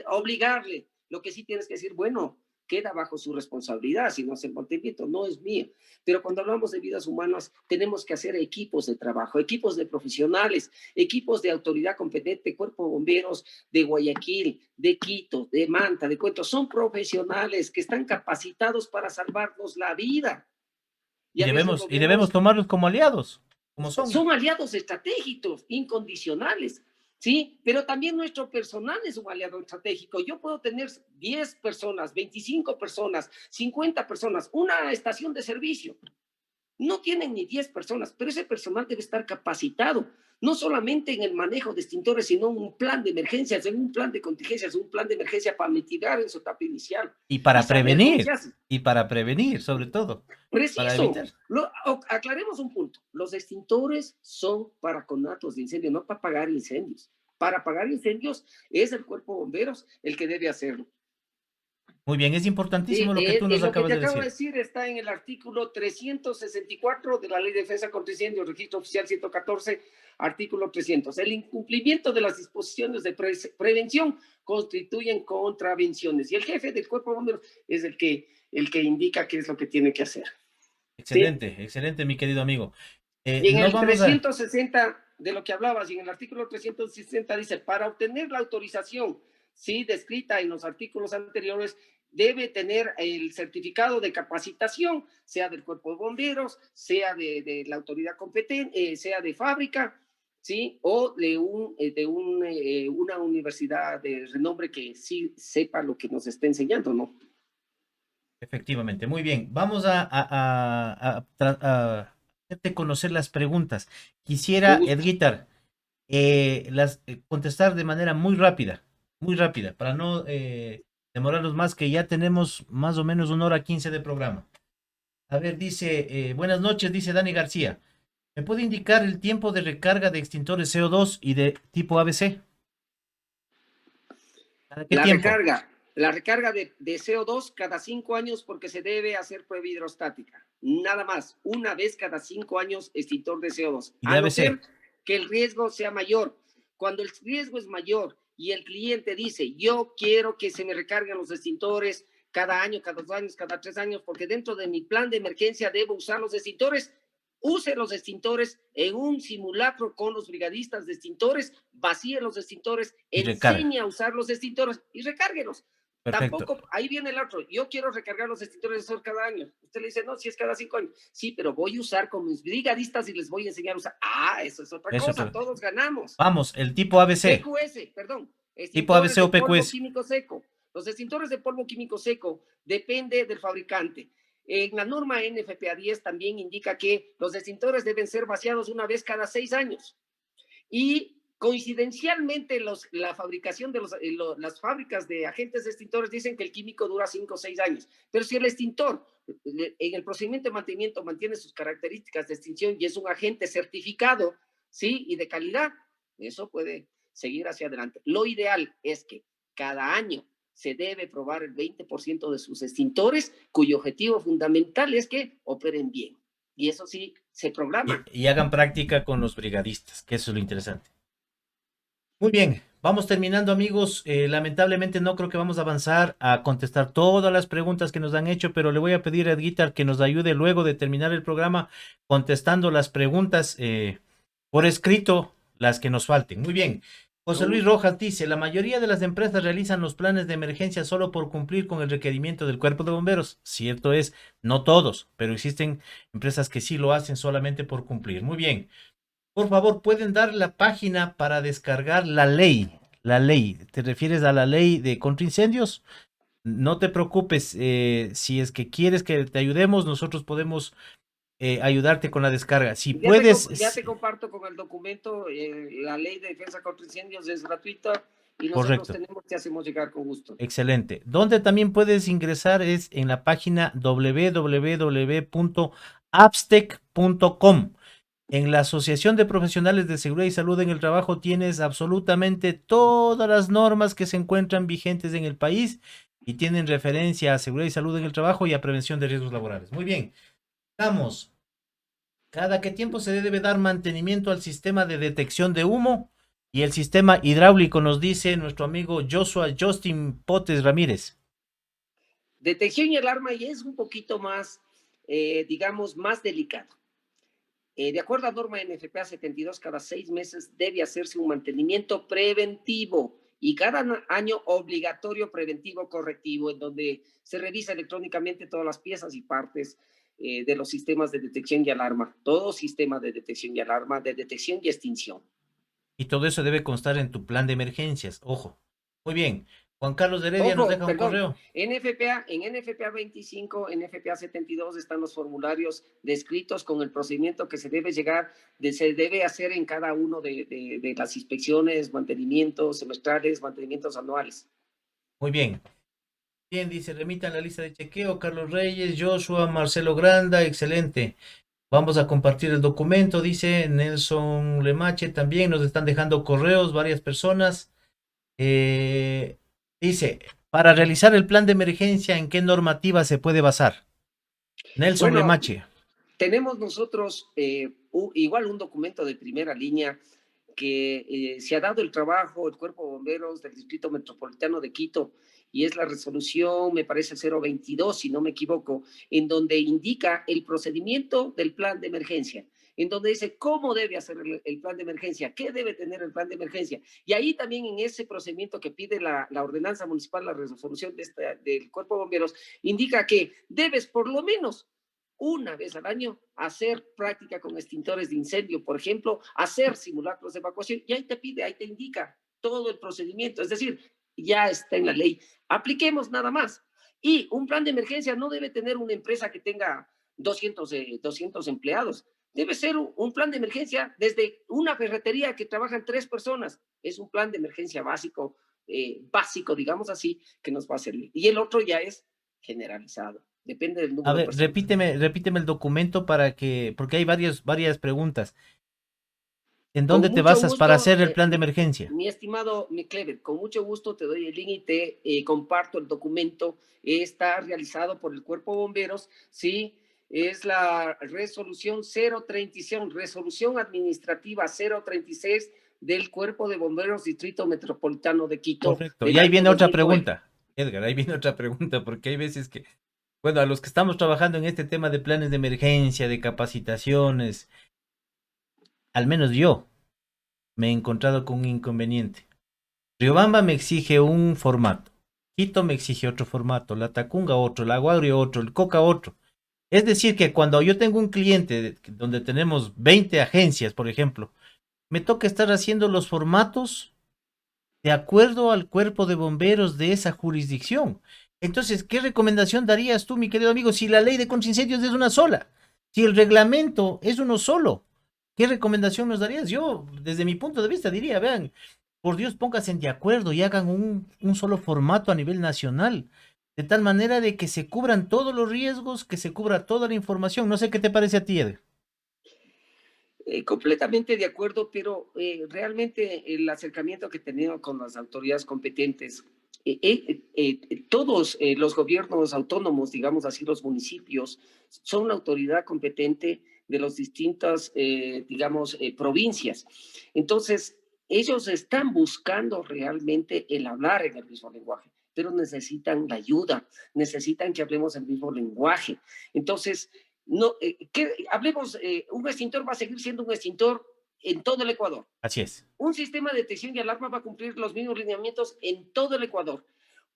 obligarle. Lo que sí tienes que decir, bueno, queda bajo su responsabilidad, si no hace el mantenimiento, no es mío. Pero cuando hablamos de vidas humanas, tenemos que hacer equipos de trabajo, equipos de profesionales, equipos de autoridad competente, cuerpo de bomberos de Guayaquil, de Quito, de Manta, de Cuentos, son profesionales que están capacitados para salvarnos la vida. Y a veces lo Y debemos vemos tomarlos como aliados, como son. son aliados estratégicos, incondicionales, ¿sí? Pero también nuestro personal es un aliado estratégico. Yo puedo tener 10 personas, 25 personas, 50 personas, una estación de servicio. No tienen ni 10 personas, pero ese personal debe estar capacitado, no solamente en el manejo de extintores, sino en un plan de emergencias, en un plan de contingencias, un plan de emergencia para mitigar en su etapa inicial y saber cómo se hace. Y para prevenir, sobre todo, para Preciso. evitar. Aclaremos un punto. Los extintores son para conatos de incendio, no para apagar incendios. Para apagar incendios es el cuerpo de bomberos el que debe hacerlo. Muy bien, es Sí, importantísimo lo que tú nos lo que acabas te de acabo de decir. decir está en el artículo 364 de la Ley de Defensa contra Incendios, Registro Oficial 114, artículo 300. El incumplimiento de las disposiciones de prevención constituyen contravenciones y el jefe del cuerpo de bomberos es el que indica qué es lo que tiene que hacer. ¿Sí? Excelente, excelente, mi querido amigo. Y en No el vamos a... 360 de lo que hablabas, y en el artículo 360 dice, para obtener la autorización, sí, descrita en los artículos anteriores, debe tener el certificado de capacitación, sea del cuerpo de bomberos, sea de la autoridad competente, sea de fábrica, ¿sí? O una universidad de renombre que sí sepa lo que nos está enseñando, ¿no? Efectivamente, muy bien. Vamos a hacerte conocer las preguntas. Con Quisiera, gusto. Edguitar, contestar de manera muy rápida, para no demorarnos más, que ya tenemos más o menos 1 hora 15 de programa. A ver, dice, buenas noches, dice Dani García. ¿Me puede indicar el tiempo de recarga de extintores CO2 y de tipo ABC? ¿Cada qué La tiempo? recarga, la recarga de CO2 cada 5 años porque se debe hacer prueba hidrostática. Nada más, una vez cada 5 años extintor de CO2, Y de a no ABC. ser que el riesgo sea mayor. Cuando el riesgo es mayor y el cliente dice, yo quiero que se me recarguen los extintores cada año, cada 2 años, cada 3 años, porque dentro de mi plan de emergencia debo usar los extintores, use los extintores en un simulacro con los brigadistas de extintores, vacíe los extintores, Y recarga. enseñe a usar los extintores y recárguelos. Perfecto. Tampoco, ahí viene el otro. Yo quiero recargar los extintores de sol cada año. Usted le dice, no, si es cada 5 años. Sí, pero voy a usar con mis brigadistas y les voy a enseñar a usar. Ah, eso es otra Eso, cosa. Todos ganamos. vamos, el tipo ABC. PQS, perdón. Tipo Extintores ABC de o polvo PQS. químico seco. Los extintores de polvo químico seco depende del fabricante. En la norma NFPA 10 también indica que los extintores deben ser vaciados una vez cada 6 años. Y coincidencialmente la fabricación de las fábricas de agentes extintores dicen que el químico dura 5 o 6 años. Pero si el extintor en el procedimiento de mantenimiento mantiene sus características de extinción y es un agente certificado, ¿sí? Y de calidad, eso puede seguir hacia adelante. Lo ideal es que cada año se debe probar el 20% de sus extintores, cuyo objetivo fundamental es que operen bien. Y eso sí, se programa. Y hagan práctica con los brigadistas, que eso es lo interesante. Muy bien, vamos terminando, amigos. Lamentablemente no creo que vamos a avanzar a contestar todas las preguntas que nos han hecho, pero le voy a pedir a Edguitar que nos ayude luego de terminar el programa contestando las preguntas por escrito, las que nos falten. Muy bien. José Luis Rojas dice, la mayoría de las empresas realizan los planes de emergencia solo por cumplir con el requerimiento del Cuerpo de Bomberos. Cierto es, no todos, pero existen empresas que sí lo hacen solamente por cumplir. Muy bien. Por favor, ¿pueden dar la página para descargar la ley? La ley, ¿te refieres a la ley de contraincendios? No te preocupes, si es que quieres que te ayudemos, nosotros podemos ayudarte con la descarga. Si Ya puedes, te comparto con el documento, la ley de defensa contra incendios es gratuita y nosotros correcto, te hacemos llegar con gusto. excelente. Donde también puedes ingresar es en la página www.abstec.com. En la Asociación de Profesionales de Seguridad y Salud en el Trabajo tienes absolutamente todas las normas que se encuentran vigentes en el país y tienen referencia a seguridad y salud en el trabajo y a prevención de riesgos laborales. Muy bien, vamos. ¿Cada qué tiempo se debe dar mantenimiento al sistema de detección de humo y el sistema hidráulico? Nos dice nuestro amigo Joshua Justin Potes Ramírez. Detección y alarma y es un poquito más, digamos, más delicado. De acuerdo a norma NFPA 72, cada 6 meses debe hacerse un mantenimiento preventivo y cada año obligatorio preventivo correctivo, en donde se revisa electrónicamente todas las piezas y partes de los sistemas de detección y alarma, todo sistema de detección y alarma, de detección y extinción. Y todo eso debe constar en tu plan de emergencias. Ojo. Muy bien. Juan Carlos Heredia nos Ojo, deja un perdón, correo. en NFPA 25, NFPA 72 están los formularios descritos con el procedimiento que se debe se debe hacer en cada uno de las inspecciones, mantenimientos semestrales, mantenimientos anuales. Muy bien. Bien, dice, remitan la lista de chequeo, Carlos Reyes, Joshua, Marcelo Granda, excelente. Vamos a compartir el documento, dice Nelson Lemache, también nos están dejando correos varias personas. Eh, dice, para realizar el plan de emergencia, ¿en qué normativa se puede basar? Nelson Bueno, Lemache. tenemos nosotros igual un documento de primera línea que se ha dado el trabajo, el Cuerpo de Bomberos del Distrito Metropolitano de Quito, y es la resolución, me parece 022, si no me equivoco, en donde indica el procedimiento del plan de emergencia, en donde dice cómo debe hacer el plan de emergencia, qué debe tener el plan de emergencia. Y ahí también en ese procedimiento que pide la ordenanza municipal, la resolución del Cuerpo de Bomberos, indica que debes por lo menos una vez al año hacer práctica con extintores de incendio, por ejemplo, hacer simulacros de evacuación, y ahí te pide, ahí te indica todo el procedimiento, es decir, ya está en la ley. Apliquemos nada más. Y un plan de emergencia no debe tener una empresa que tenga 200 empleados. Debe ser un plan de emergencia desde una ferretería que trabajan 3 personas. Es un plan de emergencia básico, digamos así, que nos va a servir. Y el otro ya es generalizado. Depende del A número de ver, personas. repíteme el documento porque hay varias preguntas. ¿En Con dónde te mucho basas para gusto, hacer el plan de emergencia? mi estimado Clever, con mucho gusto te doy el link y te comparto el documento. Está realizado por el Cuerpo de Bomberos, ¿sí? Es la resolución 036, resolución administrativa 036 del Cuerpo de Bomberos Distrito Metropolitano de Quito Correcto. Y del ahí año viene otra 2009. pregunta. Edgar, ahí viene otra pregunta, porque hay veces que, bueno, a los que estamos trabajando en este tema de planes de emergencia, de capacitaciones, al menos yo me he encontrado con un inconveniente. Riobamba me exige un formato. Quito me exige otro formato, la Tacunga otro, la Guagre otro, el Coca otro. Es decir, que cuando yo tengo un cliente donde tenemos 20 agencias, por ejemplo, me toca estar haciendo los formatos de acuerdo al cuerpo de bomberos de esa jurisdicción. Entonces, ¿qué recomendación darías tú, mi querido amigo, si la ley de contraincendios es una sola? Si el reglamento es uno solo, ¿qué recomendación nos darías? Yo, desde mi punto de vista, diría, vean, por Dios, pónganse de acuerdo y hagan un solo formato a nivel nacional, de tal manera de que se cubran todos los riesgos, que se cubra toda la información. No sé qué te parece a ti, Eder. Completamente de acuerdo, pero realmente el acercamiento que he tenido con las autoridades competentes, todos los gobiernos autónomos, digamos así, los municipios, son la autoridad competente de las distintas, digamos, provincias. Entonces, ellos están buscando realmente el hablar en el mismo lenguaje, pero necesitan la ayuda, necesitan que hablemos el mismo lenguaje. Entonces, no, hablemos, un extintor va a seguir siendo un extintor en todo el Ecuador. Así es. Un sistema de detección y alarma va a cumplir los mismos lineamientos en todo el Ecuador.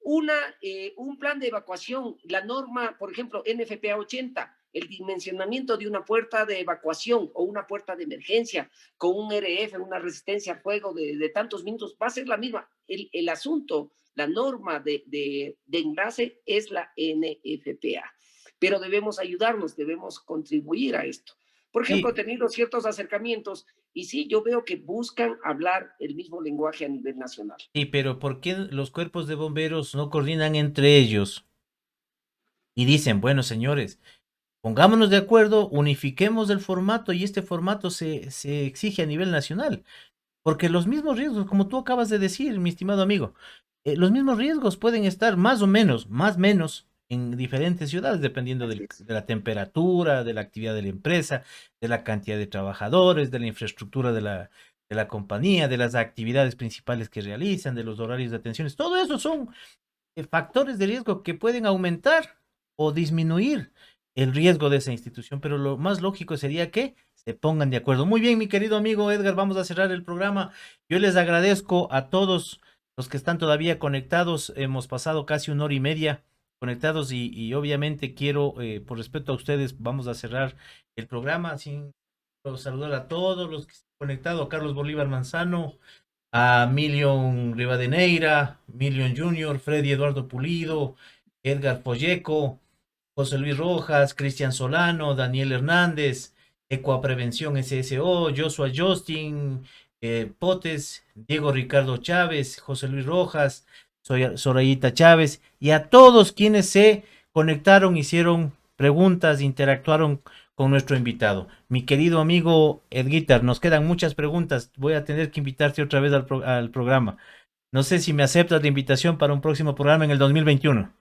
Un plan de evacuación, la norma, por ejemplo, NFPA 80, el dimensionamiento de una puerta de evacuación o una puerta de emergencia con un RF, una resistencia al fuego de tantos minutos, va a ser la misma. El asunto, la norma de enlace es la NFPA, pero debemos ayudarnos, debemos contribuir a esto. Por ejemplo, he Sí, tenido ciertos acercamientos y sí, yo veo que buscan hablar el mismo lenguaje a nivel nacional. sí, pero ¿por qué los cuerpos de bomberos no coordinan entre ellos y dicen, bueno, señores, pongámonos de acuerdo, unifiquemos el formato y este formato se exige a nivel nacional? Porque los mismos riesgos, como tú acabas de decir, mi estimado amigo, los mismos riesgos pueden estar más o menos, más o menos, en diferentes ciudades, dependiendo Así es. de la temperatura, de la actividad de la empresa, de la cantidad de trabajadores, de la infraestructura de la compañía, de las actividades principales que realizan, de los horarios de atenciones. Todo eso son factores de riesgo que pueden aumentar o disminuir el riesgo de esa institución, pero lo más lógico sería que se pongan de acuerdo. Muy bien, mi querido amigo Edgar, vamos a cerrar el programa. Yo les agradezco a todos los que están todavía conectados. Hemos pasado casi una hora y media conectados y obviamente quiero, por respeto a ustedes, vamos a cerrar el programa sin saludar a todos los que están conectados, a Carlos Bolívar Manzano, a Milion Rivadeneira, Milion Junior, Freddy Eduardo Pulido, Edgar Polleco, José Luis Rojas, Cristian Solano, Daniel Hernández, Ecuaprevención SSO, Joshua Justin, Potes, Diego Ricardo Chávez, José Luis Rojas, Sorayita Chávez y a todos quienes se conectaron, hicieron preguntas, interactuaron con nuestro invitado. Mi querido amigo Edguitar, nos quedan muchas preguntas. Voy a tener que invitarte otra vez al programa. No sé si me aceptas la invitación para un próximo programa en el 2021.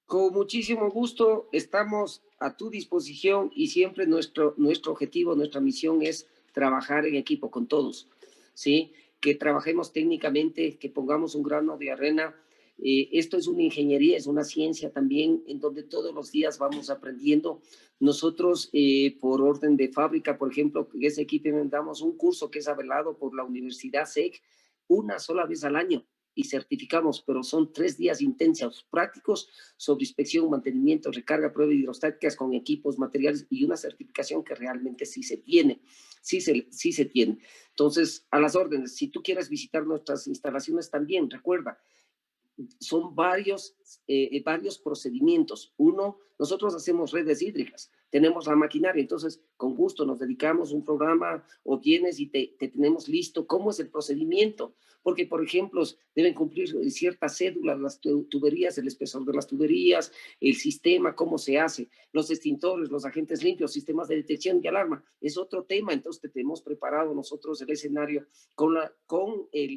Con muchísimo gusto, estamos a tu disposición y siempre nuestro objetivo, nuestra misión es trabajar en equipo con todos, ¿sí? Que trabajemos técnicamente, que pongamos un grano de arena. Esto es una ingeniería, es una ciencia también en donde todos los días vamos aprendiendo. Nosotros, por orden de fábrica, por ejemplo, en ese equipo damos un curso que es avalado por la Universidad SEC una sola vez al año y certificamos, pero son 3 días intensos, prácticos, sobre inspección, mantenimiento, recarga, pruebas hidrostáticas con equipos, materiales y una certificación que realmente sí se tiene, sí se tiene. Entonces, a las órdenes, si tú quieres visitar nuestras instalaciones también, recuerda, son varios procedimientos. Uno, nosotros hacemos redes hídricas, tenemos la maquinaria, entonces con gusto nos dedicamos un programa o vienes y te tenemos listo cómo es el procedimiento, porque por ejemplo deben cumplir ciertas cédulas, las tuberías, el espesor de las tuberías, el sistema, cómo se hace, los extintores, los agentes limpios, sistemas de detección y alarma, es otro tema, entonces te tenemos preparado nosotros el escenario con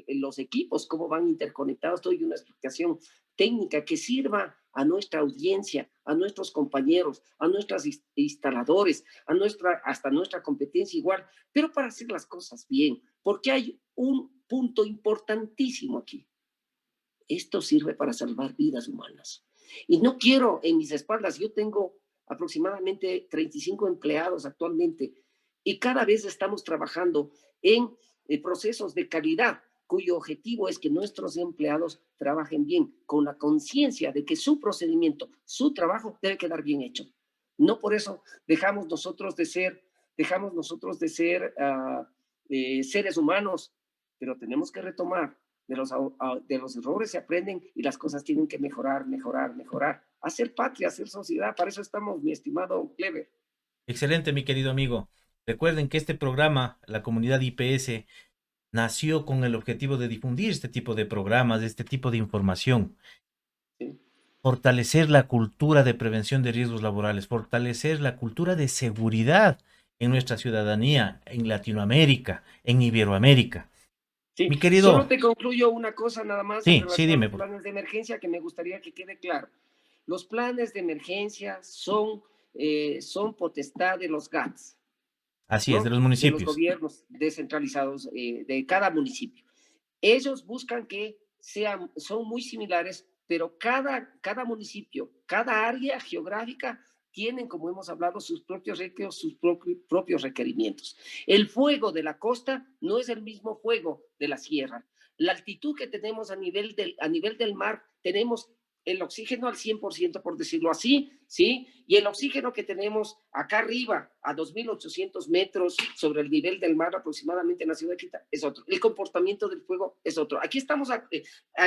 los equipos, cómo van interconectados, doy una explicación técnica que sirva a nuestra audiencia, a nuestros compañeros, a nuestros instaladores, hasta nuestra competencia igual, pero para hacer las cosas bien, porque hay un punto importantísimo aquí. Esto sirve para salvar vidas humanas. Y no quiero en mis espaldas, yo tengo aproximadamente 35 empleados actualmente y cada vez estamos trabajando en procesos de calidad. cuyo objetivo es que nuestros empleados trabajen bien, con la conciencia de que su procedimiento, su trabajo debe quedar bien hecho. No por eso dejamos nosotros de ser seres humanos, pero tenemos que retomar. De los errores se aprenden y las cosas tienen que mejorar, mejorar, mejorar. Hacer patria, hacer sociedad, para eso estamos, mi estimado Clever. Excelente, mi querido amigo. Recuerden que este programa, la comunidad IPS, nació con el objetivo de difundir este tipo de programas, este tipo de información, Sí. fortalecer la cultura de prevención de riesgos laborales, fortalecer la cultura de seguridad en nuestra ciudadanía, en Latinoamérica, en Iberoamérica. Sí, Mi solo querido, te concluyo una cosa nada más en sí, sí, relación a dime. los planes de emergencia que me gustaría que quede claro. Los planes de emergencia son potestad de los GATS, Así es, de ¿no? los De los municipios. gobiernos descentralizados de cada municipio. Ellos buscan que son muy similares, pero cada municipio, cada área geográfica tienen, como hemos hablado, sus propios retos, sus propios requerimientos. El fuego de la costa no es el mismo fuego de la sierra. La altitud que tenemos a nivel del mar, tenemos el oxígeno al 100%, por decirlo así, ¿sí? Y el oxígeno que tenemos acá arriba, a 2.800 metros sobre el nivel del mar aproximadamente en la ciudad de Quito, es otro. El comportamiento del fuego es otro. Aquí estamos a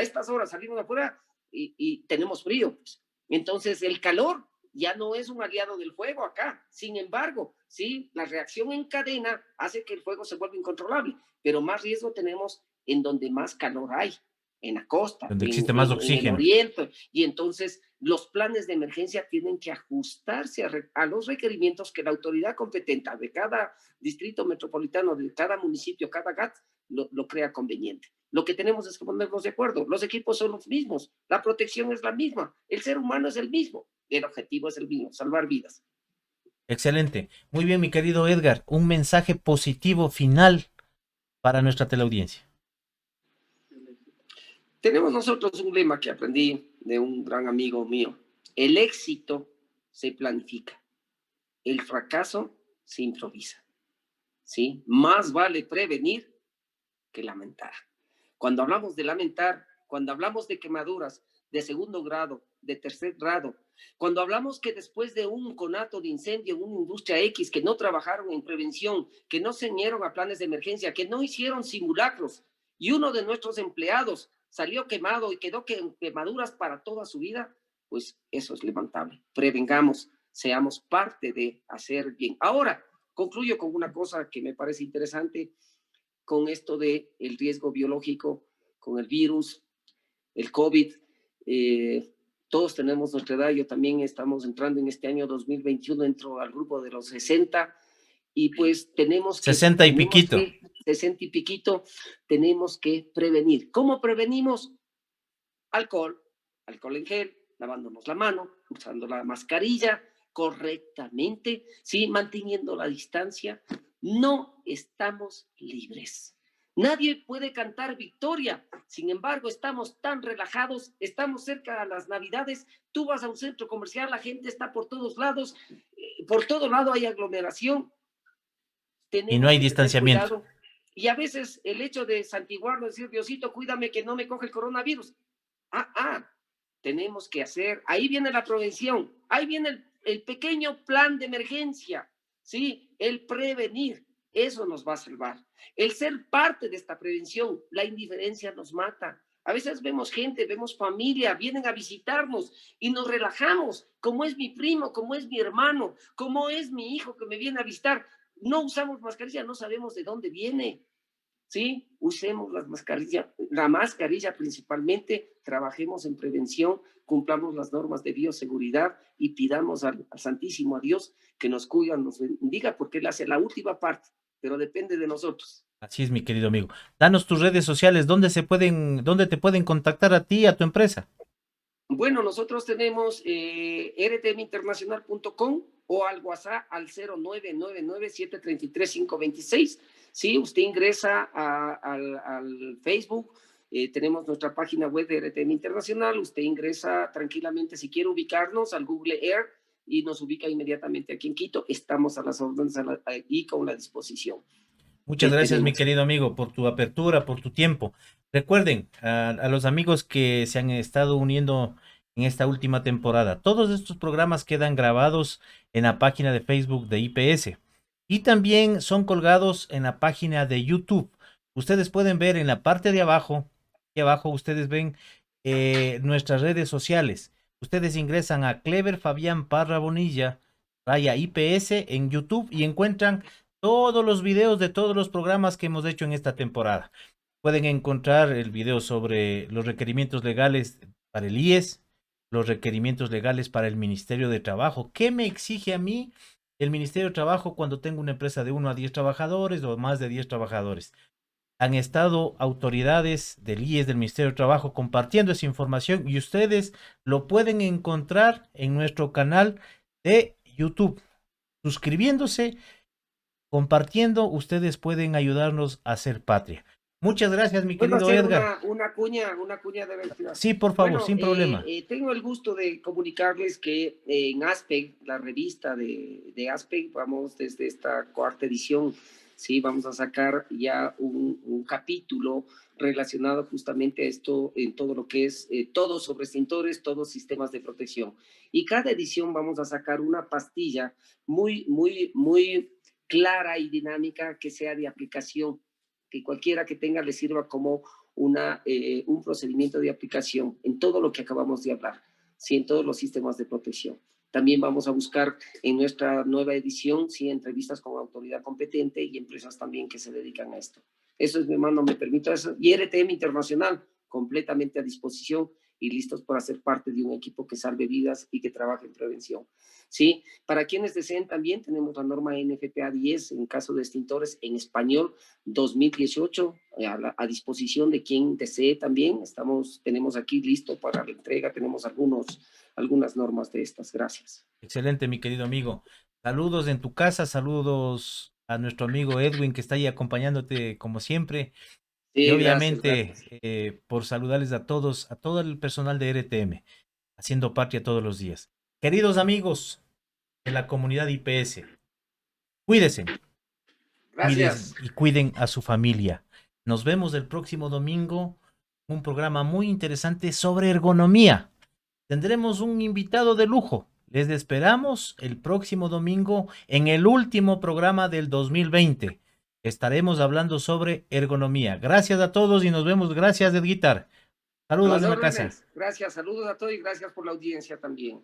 estas horas, salimos afuera y tenemos frío, pues. Entonces, el calor ya no es un aliado del fuego acá. Sin embargo, sí, la reacción en cadena hace que el fuego se vuelva incontrolable, pero más riesgo tenemos en donde más calor hay, en la costa, Donde existe más en el oxígeno. oriente, y entonces los planes de emergencia tienen que ajustarse a los requerimientos que la autoridad competente de cada distrito metropolitano, de cada municipio, cada GAT, lo crea conveniente. Lo que tenemos es que ponernos de acuerdo. Los equipos son los mismos, la protección es la misma, el ser humano es el mismo, el objetivo es el mismo, salvar vidas. Excelente. Muy bien, mi querido Edgar. Un mensaje positivo final para nuestra teleaudiencia. Tenemos nosotros un lema que aprendí de un gran amigo mío. El éxito se planifica, el fracaso se improvisa. ¿Sí? Más vale prevenir que lamentar. Cuando hablamos de lamentar, cuando hablamos de quemaduras de segundo grado, de tercer grado, cuando hablamos que después de un conato de incendio en una industria X, que no trabajaron en prevención, que no se unieron a planes de emergencia, que no hicieron simulacros, y uno de nuestros empleados salió quemado y quedó quemaduras para toda su vida, pues eso es lamentable. Prevengamos, seamos parte de hacer bien. Ahora, concluyo con una cosa que me parece interesante con esto de el riesgo biológico, con el virus, el COVID. Todos tenemos nuestra edad, yo también estamos entrando en este año 2021, entro al grupo de los 60 y pues 60 y piquito. 60 y piquito, tenemos que prevenir. ¿Cómo prevenimos? Alcohol, alcohol en gel, lavándonos la mano, usando la mascarilla correctamente, ¿sí? Manteniendo la distancia. No estamos libres. Nadie puede cantar victoria. Sin embargo, estamos tan relajados, estamos cerca de las Navidades. Tú vas a un centro comercial, la gente está por todos lados, por todo lado hay aglomeración. Y no Tenemos hay que tener distanciamiento. cuidado. Y a veces el hecho de santiguarlo, decir, Diosito, cuídame que no me coge el coronavirus. Tenemos que hacer, ahí viene la prevención, ahí viene el pequeño plan de emergencia, ¿sí? El prevenir, eso nos va a salvar. El ser parte de esta prevención, la indiferencia nos mata. A veces vemos gente, vemos familia, vienen a visitarnos y nos relajamos, como es mi primo, como es mi hermano, como es mi hijo que me viene a visitar. No usamos mascarilla, no sabemos de dónde viene. ¿Sí? Usemos la mascarilla principalmente, trabajemos en prevención, cumplamos las normas de bioseguridad y pidamos al Santísimo a Dios que nos cuida, nos bendiga, porque Él hace la última parte, pero depende de nosotros. Así es, mi querido amigo. Danos tus redes sociales, dónde te pueden contactar a ti y a tu empresa. Bueno, nosotros tenemos rtminternacional.com o al WhatsApp al 0999-733-526. Sí, usted ingresa al Facebook, tenemos nuestra página web de RTM Internacional, usted ingresa tranquilamente si quiere ubicarnos al Google Earth y nos ubica inmediatamente aquí en Quito. Estamos a las órdenes y con la disposición. Muchas que gracias, mi tenemos. querido amigo, por tu apertura, por tu tiempo. Recuerden a los amigos que se han estado uniendo en esta última temporada, todos estos programas quedan grabados en la página de Facebook de IPS y también son colgados en la página de YouTube. Ustedes pueden ver en la parte de abajo, aquí abajo ustedes ven nuestras redes sociales. Ustedes ingresan a Clever Fabián Parra Bonilla, raya IPS en YouTube y encuentran todos los videos de todos los programas que hemos hecho en esta temporada. Pueden encontrar el video sobre los requerimientos legales para el IES, los requerimientos legales para el Ministerio de Trabajo. ¿Qué me exige a mí el Ministerio de Trabajo cuando tengo una empresa de 1 a 10 trabajadores o más de 10 trabajadores? Han estado autoridades del IES, del Ministerio de Trabajo, compartiendo esa información y ustedes lo pueden encontrar en nuestro canal de YouTube. Suscribiéndose, compartiendo, ustedes pueden ayudarnos a hacer patria. Muchas gracias, mi ¿Puedo querido hacer Edgar. una cuña de ventila? Sí, por favor, Bueno, sin problema. tengo el gusto de comunicarles que en ASPEC, la revista de ASPEC, vamos desde esta cuarta edición, sí, vamos a sacar ya un capítulo relacionado justamente a esto, en todo lo que es todos sobre extintores, todos sistemas de protección. Y cada edición vamos a sacar una pastilla muy clara y dinámica que sea de aplicación, que cualquiera que tenga le sirva como un procedimiento de aplicación en todo lo que acabamos de hablar, ¿sí? En todos los sistemas de protección. También vamos a buscar en nuestra nueva edición, sí, entrevistas con autoridad competente y empresas también que se dedican a esto. Eso es, mi hermano, me permito eso. Y RTM Internacional, completamente a disposición y listos para ser parte de un equipo que salve vidas y que trabaje en prevención. ¿Sí? Para quienes deseen también tenemos la norma NFPA 10 en caso de extintores en español 2018 a disposición de quien desee también. Tenemos aquí listo para la entrega, tenemos algunas normas de estas. Gracias. Excelente, mi querido amigo. Saludos en tu casa, saludos a nuestro amigo Edwin que está ahí acompañándote como siempre. Y Sí, obviamente gracias. por saludarles a todos, a todo el personal de RTM, haciendo patria todos los días. Queridos amigos de la comunidad IPS, cuídense, cuiden Gracias. y cuiden a su familia. Nos vemos el próximo domingo, un programa muy interesante sobre ergonomía. Tendremos un invitado de lujo. Les esperamos el próximo domingo en el último programa del 2020. Estaremos hablando sobre ergonomía. Gracias a todos y nos vemos. Gracias, Edguitar. A Saludos las en la casa. órdenes. Gracias. Saludos a todos y gracias por la audiencia también.